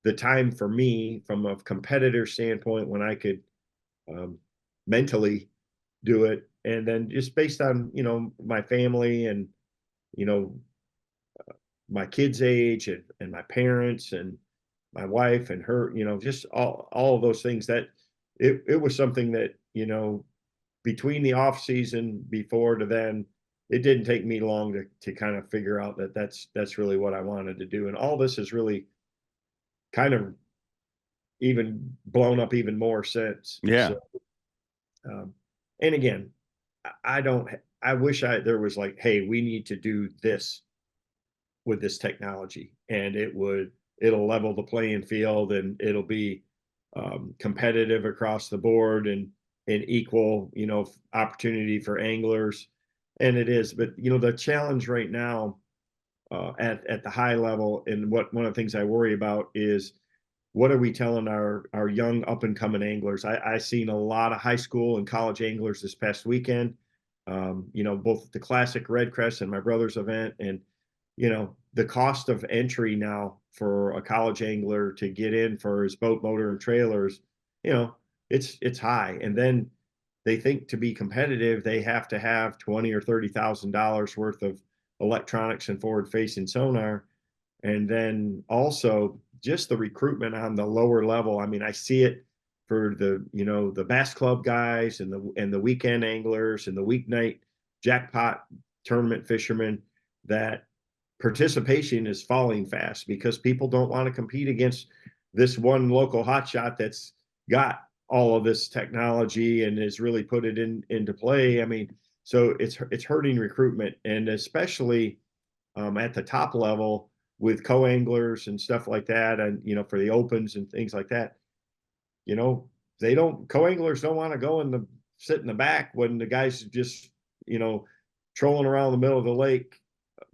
the time for me from a competitor standpoint when I could mentally do it. And then just based on, my family and, my kids' age and my parents and my wife and her, just all of those things, that it was something that, between the off season before to then, it didn't take me long to kind of figure out that that's really what I wanted to do. And all this has really kind of even blown up even more since. Yeah. So, and again, I wish there was like, hey, we need to do this with this technology, and it'll level the playing field, and it'll be competitive across the board, and equal, opportunity for anglers. And it is, but the challenge right now at the high level, and one of the things I worry about is, what are we telling our young up and coming anglers? I seen a lot of high school and college anglers this past weekend, both the Classic Red Crest and my brother's event. And, the cost of entry now for a college angler to get in for his boat, motor, and trailers, it's high. And then they think to be competitive, they have to have $20,000 or $30,000 worth of electronics and forward facing sonar. And then also just the recruitment on the lower level. I mean, I see it for the bass club guys and the weekend anglers and the weeknight jackpot tournament fishermen, that participation is falling fast because people don't want to compete against this one local hotshot that's got all of this technology and has really put it into play. I mean, so it's hurting recruitment, and especially at the top level with co-anglers and stuff like that. And, for the opens and things like that, co-anglers don't want to go sit in the back when the guys just, trolling around the middle of the lake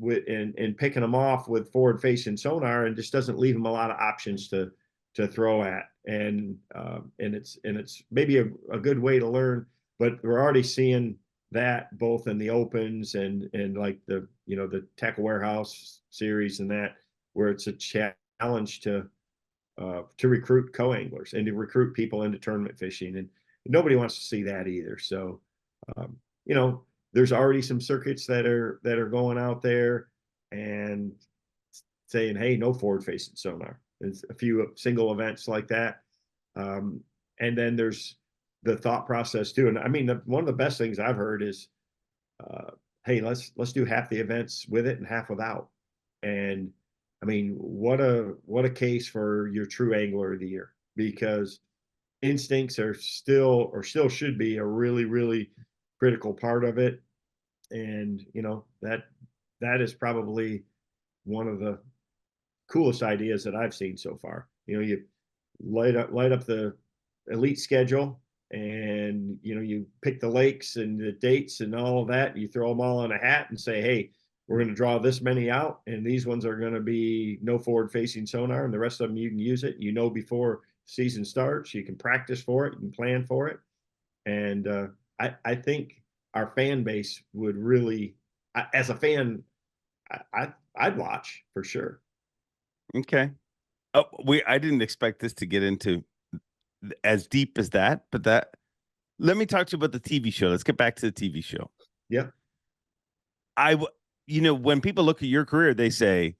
and picking them off with forward facing sonar, and just doesn't leave them a lot of options to throw at. And it's maybe a good way to learn, but we're already seeing that both in the opens and like the Tech Warehouse series, and that, where it's a challenge to recruit co-anglers and to recruit people into tournament fishing, and nobody wants to see that either. So there's already some circuits that are going out there and saying, hey, no forward facing sonar. There's a few single events like that, and then there's the thought process too. And I mean, one of the best things I've heard is, hey, let's do half the events with it and half without. And I mean, what a case for your true angler of the year, because instincts are still should be a really, really critical part of it. And that is probably one of the coolest ideas that I've seen so far. You light up the elite schedule, and you pick the lakes and the dates and all of that. You throw them all in a hat and say, hey, we're going to draw this many out, and these ones are going to be no forward facing sonar, and the rest of them you can use it, before season starts. You can practice for it, you can plan for it. And I think our fan base would really, as a fan, I'd watch for sure. Okay. Oh, I didn't expect this to get into as deep as that, but let me talk to you about the TV show. Let's get back to the TV show. Yeah. When people look at your career, they say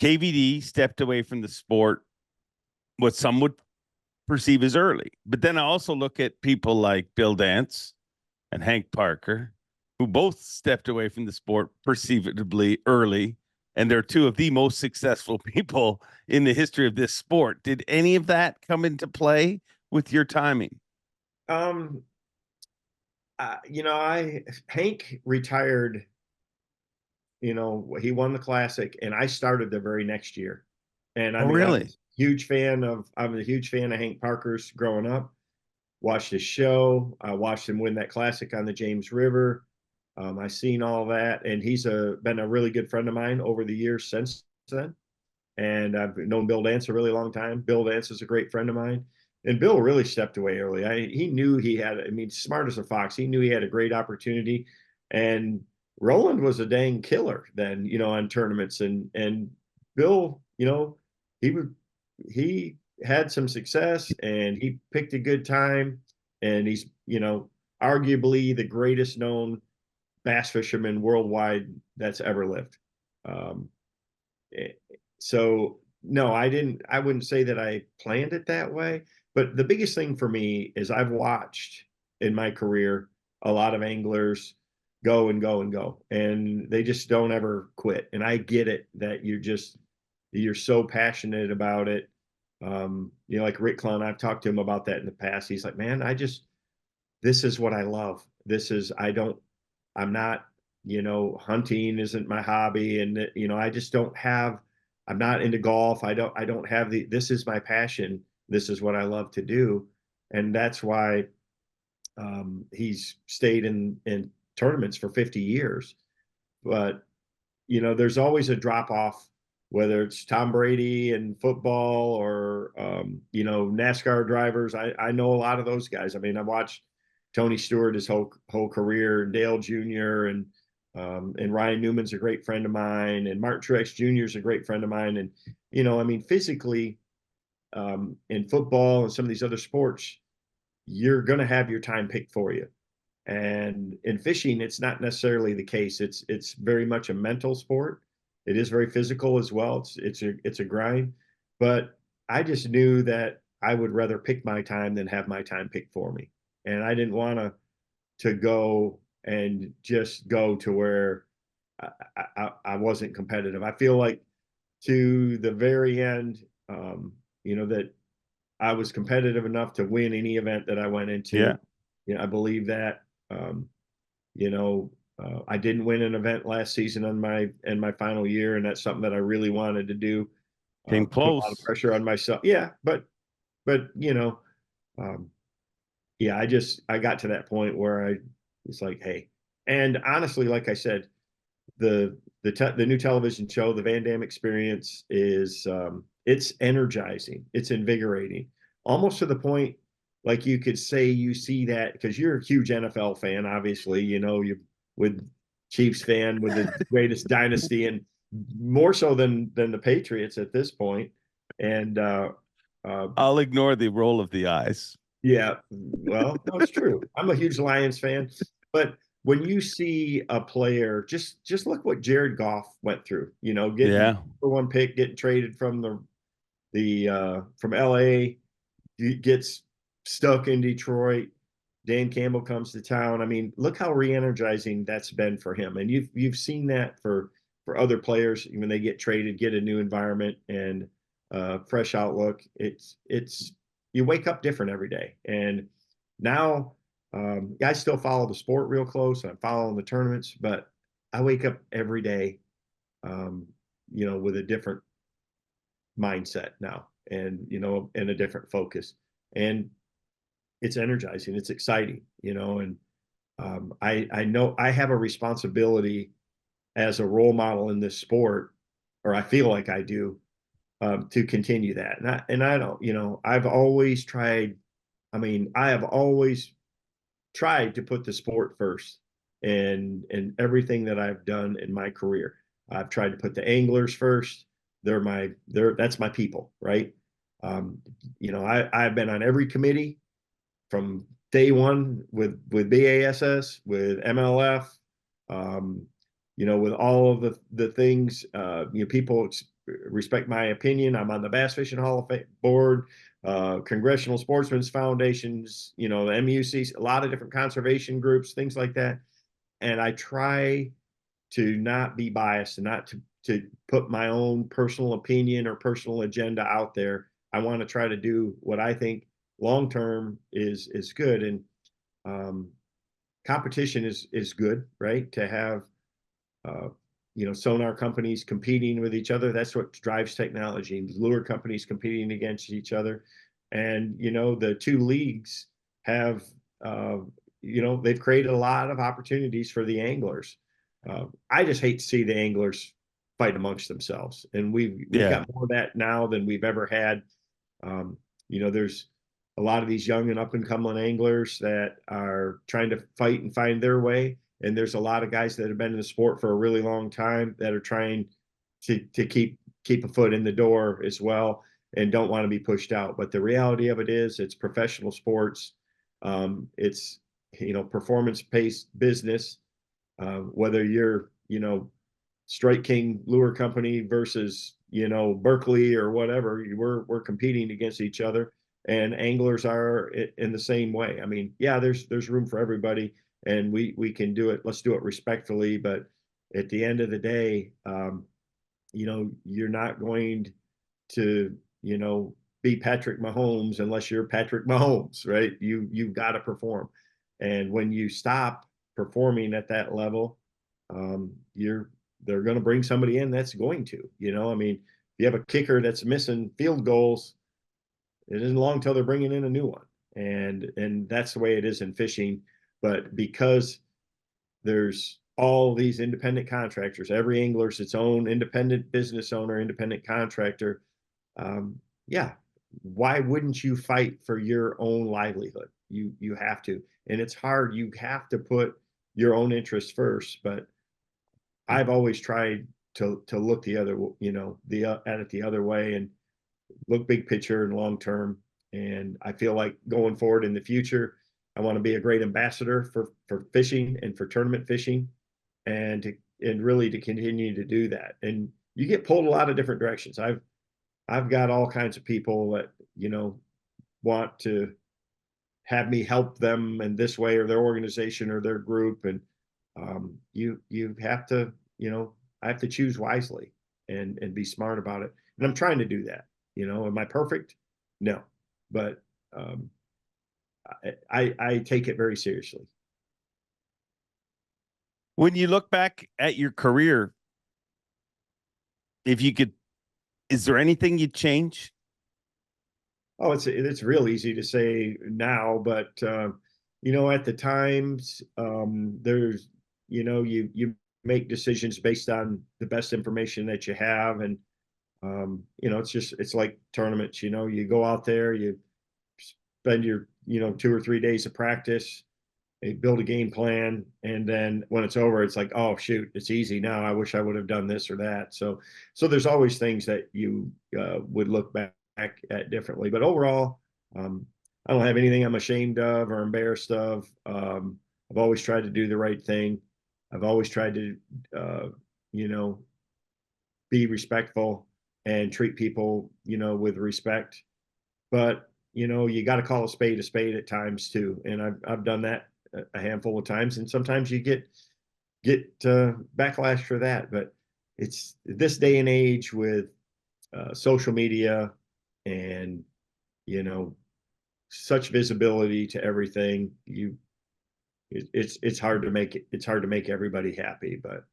KVD stepped away from the sport, what some would perceive as early. But then I also look at people like Bill Dance and Hank Parker, who both stepped away from the sport perceivably early. And they're two of the most successful people in the history of this sport. Did any of that come into play with your timing? Hank retired, he won the Classic, and I started the very next year. And I Oh, mean, really? I'm a huge fan of Hank Parker's growing up. Watched his show. I watched him win that classic on the James River. I seen all that, and he's been a really good friend of mine over the years since then. And I've known Bill Dance a really long time. Bill Dance is a great friend of mine, and Bill really stepped away early. He knew he had. I mean, smart as a fox. He knew he had a great opportunity, and Roland was a dang killer then, on tournaments, and Bill, he would he had some success and he picked a good time, and he's arguably the greatest known bass fisherman worldwide that's ever lived. Um, so no, I wouldn't say that I planned it that way, but the biggest thing for me is I've watched in my career a lot of anglers go and go and go, and they just don't ever quit. And I get it that you're so passionate about it. Like Rick Clunn, I've talked to him about that in the past. He's like, man, this is what I love. I'm not, hunting isn't my hobby. And, I just don't have, I'm not into golf. I don't have this is my passion. This is what I love to do. And that's why he's stayed in tournaments for 50 years. But, there's always a drop off, whether it's Tom Brady and football or, NASCAR drivers. I know a lot of those guys. I mean, I watched Tony Stewart his whole career, and Dale Jr. And Ryan Newman's a great friend of mine, and Martin Truex Jr. is a great friend of mine. And I mean, physically, in football and some of these other sports, you're going to have your time picked for you. And in fishing, it's not necessarily the case. It's very much a mental sport. It is very physical as well. It's a grind, but I just knew that I would rather pick my time than have my time picked for me. And I didn't want to go and just go to where I wasn't competitive. I feel like to the very end, that I was competitive enough to win any event that I went into. Yeah. I believe that. I didn't win an event last season in my final year, and that's something that I really wanted to do. Came Put a lot of close. pressure on myself. Yeah, but um, yeah, I got to that point where I was like, hey, and honestly, like I said, the new television show, the VanDam Experience, is it's energizing, it's invigorating, almost to the point like you could say you see that because you're a huge NFL fan, obviously, you with Chiefs fan with the greatest dynasty, and more so than the Patriots at this point. And I'll ignore the roll of the eyes. yeah, well, that's true. I'm a huge Lions fan, but when you see a player, just look what Jared Goff went through. Getting Yeah. for one pick, getting traded from from LA, he gets stuck in Detroit. Dan Campbell comes to town. I mean, look how re-energizing that's been for him. And you've seen that for other players when they get traded, get a new environment and fresh outlook. It's you wake up different every day. And now I still follow the sport real close. I'm following the tournaments, but I wake up every day, with a different mindset now, and and a different focus. And it's energizing, it's exciting, and I know I have a responsibility as a role model in this sport, or I feel like I do, to continue that. And I don't, I've always tried. I mean, I have always tried to put the sport first, and everything that I've done in my career. I've tried to put the anglers first. That's my people, right? I've been on every committee from day one with BASS, with MLF, with all of the things. People respect my opinion. I'm on the Bass Fishing Hall of Fame board, Congressional Sportsmen's Foundations, the MUC, a lot of different conservation groups, things like that. And I try to not be biased and not to put my own personal opinion or personal agenda out there. I want to try to do what I think long term is good. And competition is good, right? To have sonar companies competing with each other. That's what drives technology. Lure companies competing against each other. And, the two leagues have, they've created a lot of opportunities for the anglers. I just hate to see the anglers fight amongst themselves. And we've got more of that now than we've ever had. There's a lot of these young and up and coming anglers that are trying to fight and find their way. And there's a lot of guys that have been in the sport for a really long time that are trying to keep a foot in the door as well and don't want to be pushed out. But the reality of it is it's professional sports. It's, performance-based business. Whether you're, Strike King Lure Company versus, Berkeley or whatever, we're competing against each other. And anglers are in the same way. I mean, yeah, there's room for everybody, and we can do it. Let's do it respectfully. But at the end of the day, you're not going to, be Patrick Mahomes unless you're Patrick Mahomes, right? You've got to perform. And when you stop performing at that level, they're going to bring somebody in that's going to, I mean, if you have a kicker that's missing field goals, it isn't long till they're bringing in a new one. And that's the way it is in fishing. But because there's all these independent contractors, every angler's its own independent business owner, independent contractor. Why wouldn't you fight for your own livelihood? You have to, and it's hard. You have to put your own interests first. But I've always tried to look the other, at it the other way and look big picture and long term. And I feel like going forward in the future, I want to be a great ambassador for fishing and for tournament fishing, and really to continue to do that. And you get pulled a lot of different directions. I've got all kinds of people that, want to have me help them in this way, or their organization or their group. And you have to, I have to choose wisely and be smart about it. And I'm trying to do that. Am I perfect? No, but I take it very seriously. When you look back at your career, if you could, is there anything you'd change? Oh, it's real easy to say now, but at the times, there's, you make decisions based on the best information that you have. And it's like tournaments, you go out there, you spend your, 2 or 3 days of practice, you build a game plan. And then when it's over, it's like, oh shoot, it's easy now. I wish I would have done this or that. So there's always things that you would look back at differently, but overall, I don't have anything I'm ashamed of or embarrassed of. I've always tried to do the right thing. I've always tried to, be respectful and treat people, with respect. But, you got to call a spade at times too. And I've done that a handful of times. And sometimes you get backlash for that. But it's this day and age with social media and, such visibility to everything. It's hard to make everybody happy. But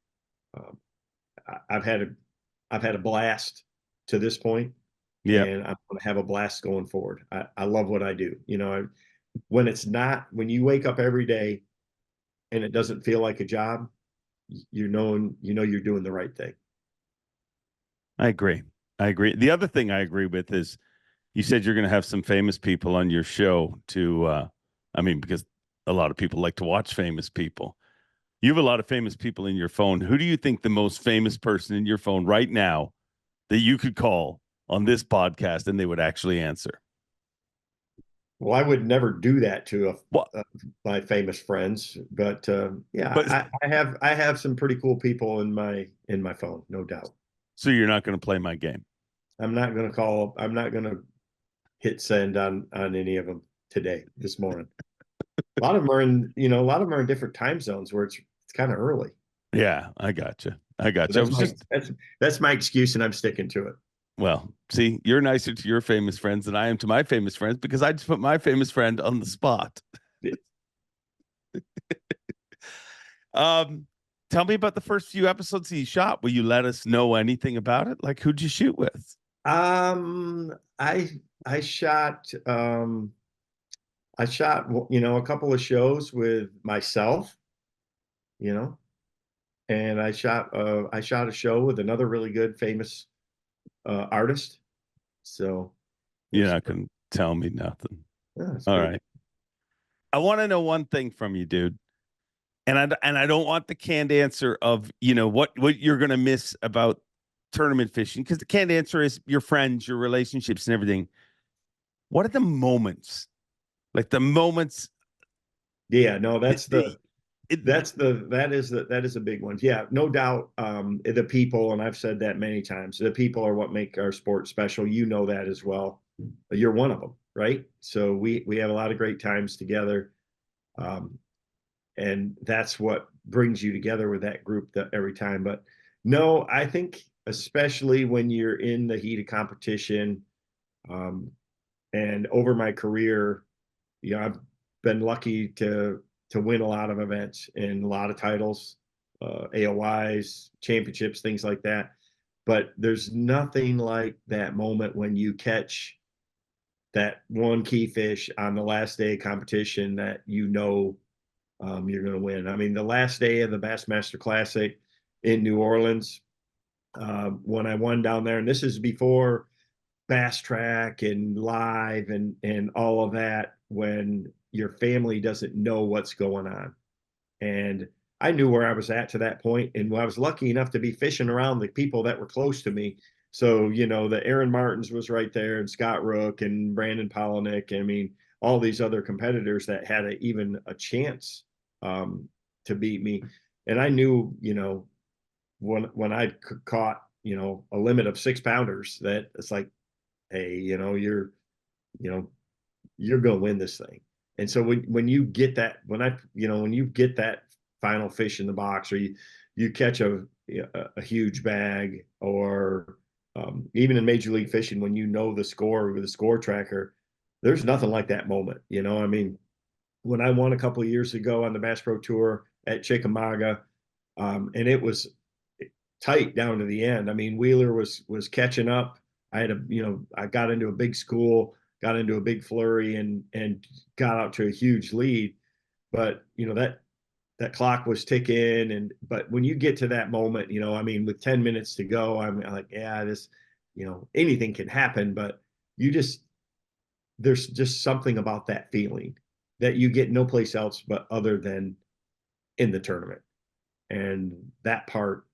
I've had a blast to this point. Yeah. And I'm going to have a blast going forward. I love what I do. When you wake up every day and it doesn't feel like a job, you're doing the right thing. I agree. The other thing I agree with is you said you're going to have some famous people on your show because a lot of people like to watch famous people. You have a lot of famous people in your phone. Who do you think the most famous person in your phone right now that you could call on this podcast and they would actually answer? Well, I would never do that to my famous friends, but I have some pretty cool people in my phone, no doubt. So you're not going to play my game? I'm not going to hit send on any of them this morning. A lot of them are in different time zones where it's kind of early. Yeah, I got you. That's my excuse, and I'm sticking to it. Well, see, you're nicer to your famous friends than I am to my famous friends because I just put my famous friend on the spot. tell me about the first few episodes you shot. Will you let us know anything about it? Like, who'd you shoot with? I shot a couple of shows with myself, and I shot a show with another really good famous artist. So You're not gonna tell me nothing. yeah, All right. I want to know one thing from you, dude. And I don't want the canned answer of, what you're gonna miss about tournament fishing, because the canned answer is your friends, your relationships, and everything. What are the moments? Like the moments. Yeah, no, that is a big one. Yeah, no doubt. The people, and I've said that many times, the people are what make our sport special. You know that as well. You're one of them, right? So we have a lot of great times together. And that's what brings you together with that group every time. But no, I think especially when you're in the heat of competition, and over my career, I've been lucky to win a lot of events and a lot of titles, AOYs, championships, things like that. But there's nothing like that moment when you catch that one key fish on the last day of competition that you're going to win. I mean, the last day of the Bassmaster Classic in New Orleans, when I won down there, and this is before Bass Track and live and all of that, when your family doesn't know what's going on. And I knew where I was at to that point, and I was lucky enough to be fishing around the people that were close to me. So, the Aaron Martins was right there, and Scott Rook and Brandon Polinick. I mean, all these other competitors that had even a chance to beat me. And I knew, when I caught, a limit of 6-pounders, that it's like, hey, you're going to win this thing. And so when you get that, when you get that final fish in the box, or you catch a huge bag, or even in Major League Fishing, when the score with a score tracker, there's nothing like that moment. I mean, when I won a couple of years ago on the Bass Pro Tour at Chickamauga, and it was tight down to the end. I mean, Wheeler was catching up. I got into a big school, got into a big flurry, and got out to a huge lead. But that clock was ticking, but when you get to that moment, I mean, with 10 minutes to go, I'm like, yeah, this, anything can happen, but there's just something about that feeling that you get no place else but other than in the tournament. And that part,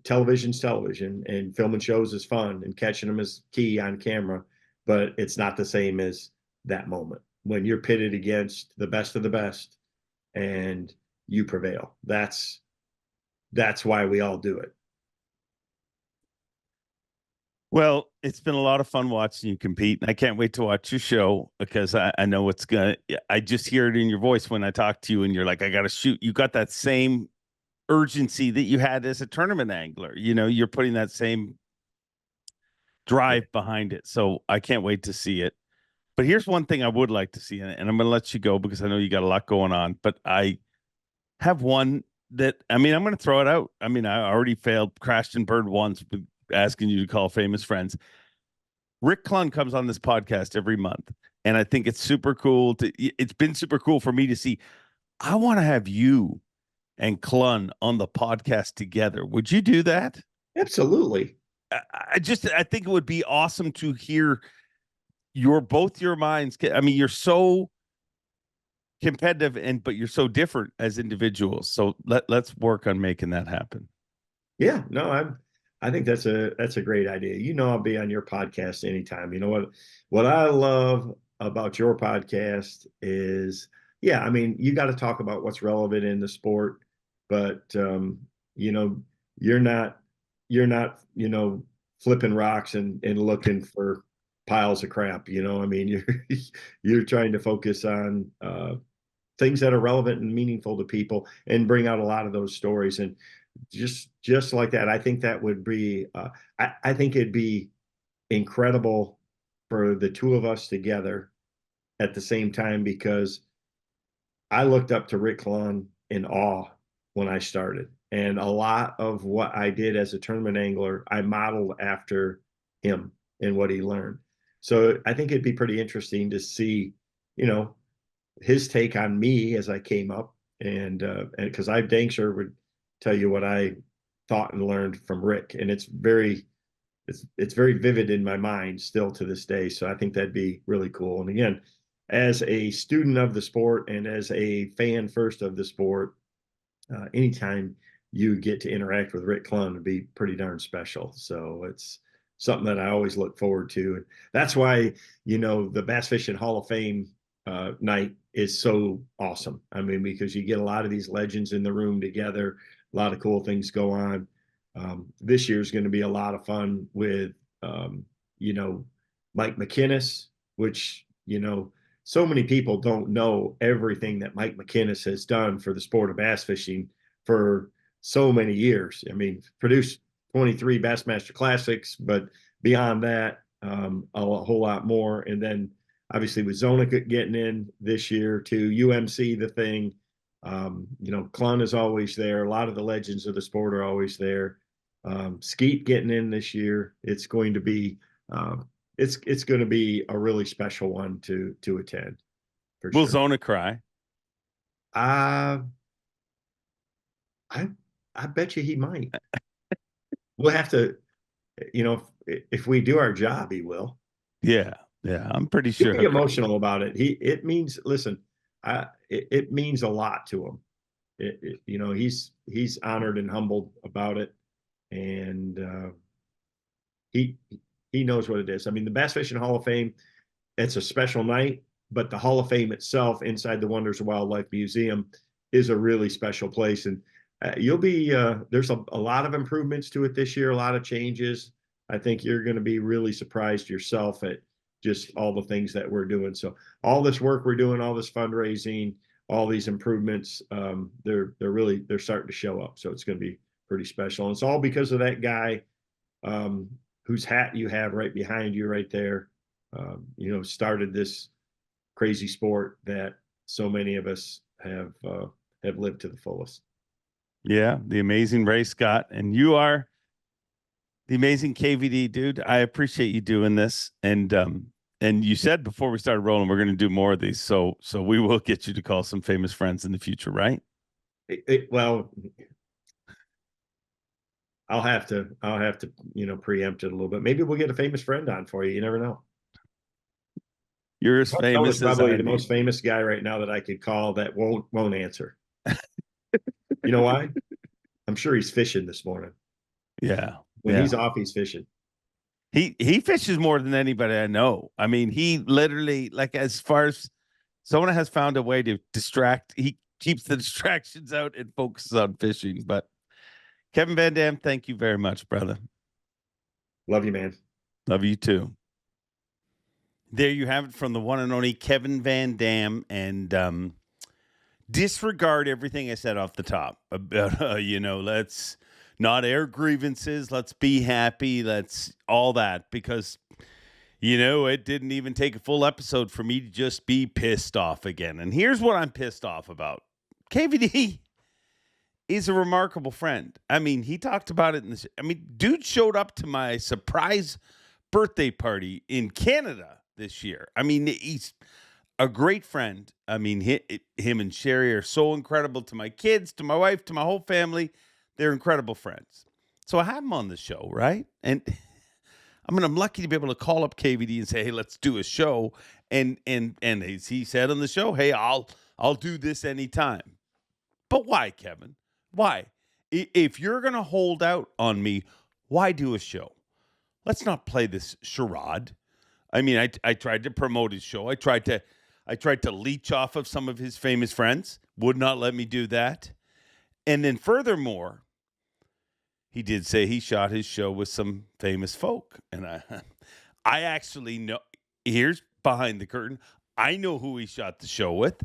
television's television, and filming shows is fun, and catching them is key on camera, but it's not the same as that moment when you're pitted against the best of the best and you prevail. That's why we all do it. Well, it's been a lot of fun watching you compete, and I can't wait to watch your show, because I know it's I just hear it in your voice when I talk to you, and you're like, I got to shoot. You got that same urgency that you had as a tournament angler. You're putting that same drive behind it. So I can't wait to see it. But here's one thing I would like to see, and I'm going to let you go because I know you got a lot going on, but I have one that, I'm going to throw it out. I already failed, crashed and burned once with asking you to call famous friends. Rick Clunn comes on this podcast every month, and I think it's super cool. It's been super cool for me to see. I want to have you and Clunn on the podcast together. Would you do that? Absolutely. I think it would be awesome to hear both your minds. I mean, you're so competitive, but you're so different as individuals. So let's work on making that happen. Yeah, no, I think that's a great idea. I'll be on your podcast anytime. What I love about your podcast is, yeah, I mean, you got to talk about what's relevant in the sport, but you're not flipping rocks and looking for piles of crap. I mean, you're trying to focus on things that are relevant and meaningful to people, and bring out a lot of those stories. And just like that, I think that would be I think it'd be incredible for the two of us together at the same time, because I looked up to Rick Clunn in awe when I started. And a lot of what I did as a tournament angler, I modeled after him and what he learned. So I think it'd be pretty interesting to see, his take on me as I came up. And because I dang sure would tell you what I thought and learned from Rick. And it's very vivid in my mind still to this day. So I think that'd be really cool. And again, as a student of the sport and as a fan first of the sport, anytime you get to interact with Rick Clunn would be pretty darn special. So it's something that I always look forward to. And that's why, the Bass Fishing Hall of Fame night is so awesome. I mean, because you get a lot of these legends in the room together, a lot of cool things go on. This year's going to be a lot of fun with, Mike McInnes, which, so many people don't know everything that Mike McInnes has done for the sport of bass fishing for so many years. I mean, produced 23 Bassmaster Classics, but beyond that, a whole lot more. And then obviously with Zonica getting in this year to UMC, the thing, Clunn is always there. A lot of the legends of the sport are always there. Skeet getting in this year. It's going to be, it's going to be a really special one to attend. Will Zona cry? I bet you he might. We'll have to, if we do our job, he will. Yeah, I'm pretty sure. He'll be emotional about it. It means a lot to him. He's honored and humbled about it, and he knows what it is. I mean, the Bass Fishing Hall of Fame, it's a special night, but the Hall of Fame itself inside the Wonders of Wildlife Museum is a really special place. And there's a lot of improvements to it this year, a lot of changes. I think you're going to be really surprised yourself at just all the things that we're doing. So all this work we're doing, all this fundraising, all these improvements, they're starting to show up. So it's going to be pretty special. And it's all because of that guy, whose hat you have right behind you right there, started this crazy sport that so many of us have lived to the fullest. Yeah, the amazing Ray Scott, and you are the amazing KVD, dude. I appreciate you doing this, and you said before we started rolling, we're going to do more of these, so we will get you to call some famous friends in the future, right? Well, I'll have to preempt it a little bit. Maybe we'll get a famous friend on for you. You never know. You're as famous as probably the most famous guy right now that I could call that won't answer. You know why? I'm sure he's fishing this morning. Yeah. When he's off, he's fishing. He fishes more than anybody I know. I mean, he literally, like, as far as someone has found a way to distract, he keeps the distractions out and focuses on fishing. But Kevin VanDam, thank you very much, brother. Love you, man. Love you too. There you have it from the one and only Kevin VanDam. And disregard everything I said off the top about, let's not air grievances. Let's be happy. Let's all that, because, it didn't even take a full episode for me to just be pissed off again. And here's what I'm pissed off about. KVD is a remarkable friend. I mean, he talked about it dude showed up to my surprise birthday party in Canada this year. I mean, he's a great friend. I mean, him and Sherry are so incredible to my kids, to my wife, to my whole family. They're incredible friends. So I have him on the show, right? And I'm lucky to be able to call up KVD and say, hey, let's do a show. And as he said on the show, hey, I'll do this anytime. But why, Kevin? Why? If you're going to hold out on me, why do a show? Let's not play this charade. I mean, I tried to promote his show. I tried to leech off of some of his famous friends. Would not let me do that. And then furthermore, he did say he shot his show with some famous folk. And I actually know, here's behind the curtain. I know who he shot the show with,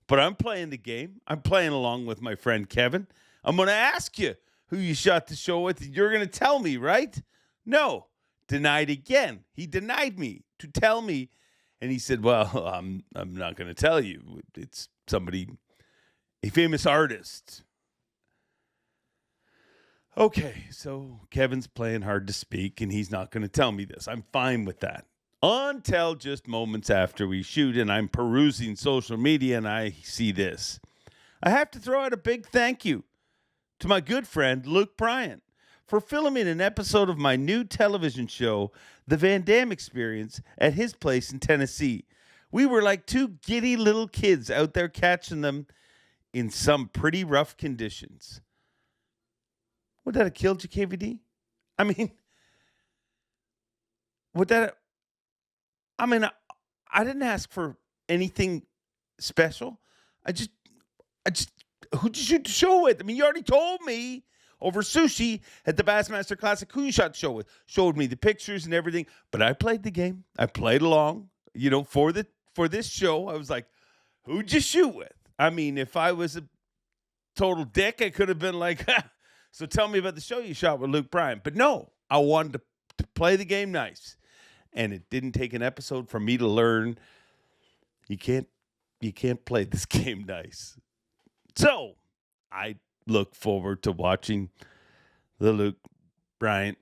but I'm playing the game. I'm playing along with my friend Kevin. I'm going to ask you who you shot the show with. You're going to tell me, right? No. Denied again. He denied me to tell me. And he said, well, I'm not going to tell you. It's somebody a famous artist. Okay, so Kevin's playing hard to speak, and he's not going to tell me this. I'm fine with that. Until just moments after we shoot, and I'm perusing social media, and I see this. I have to throw out a big thank you to my good friend, Luke Bryant, for filming an episode of my new television show, The VanDam Experience, at his place in Tennessee. We were like two giddy little kids out there catching them in some pretty rough conditions. Would that have killed you, KVD? I mean, I didn't ask for anything special. I just, who'd you shoot the show with? I mean, you already told me over sushi at the Bassmaster Classic who you shot the show with. Showed me the pictures and everything, but I played the game. I played along, for this show. I was like, who'd you shoot with? I mean, if I was a total dick, I could have been like, so tell me about the show you shot with Luke Bryant. But no, I wanted to play the game nice. And it didn't take an episode for me to learn you can't play this game nice. So I look forward to watching the Luke Bryant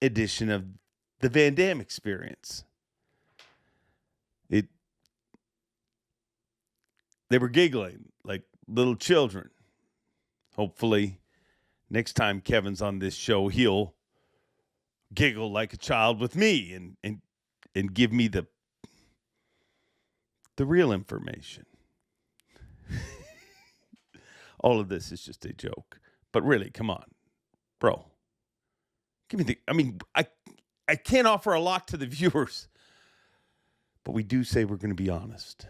edition of the VanDam Experience. They were giggling like little children. Hopefully, next time Kevin's on this show, he'll giggle like a child with me and give me the real information. All of this is just a joke. But really, come on, bro. Give me I can't offer a lot to the viewers. But we do say we're going to be honest.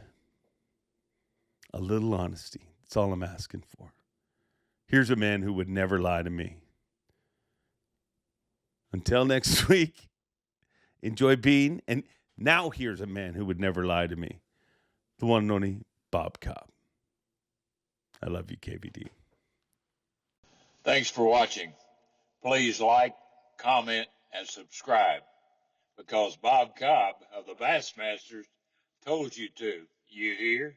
A little honesty. That's all I'm asking for. Here's a man who would never lie to me. Until next week, enjoy being. And now here's a man who would never lie to me. The one and only Bob Cobb. I love you, KVD. Thanks for watching. Please like, comment, and subscribe, because Bob Cobb of the Bassmasters told you to. You hear?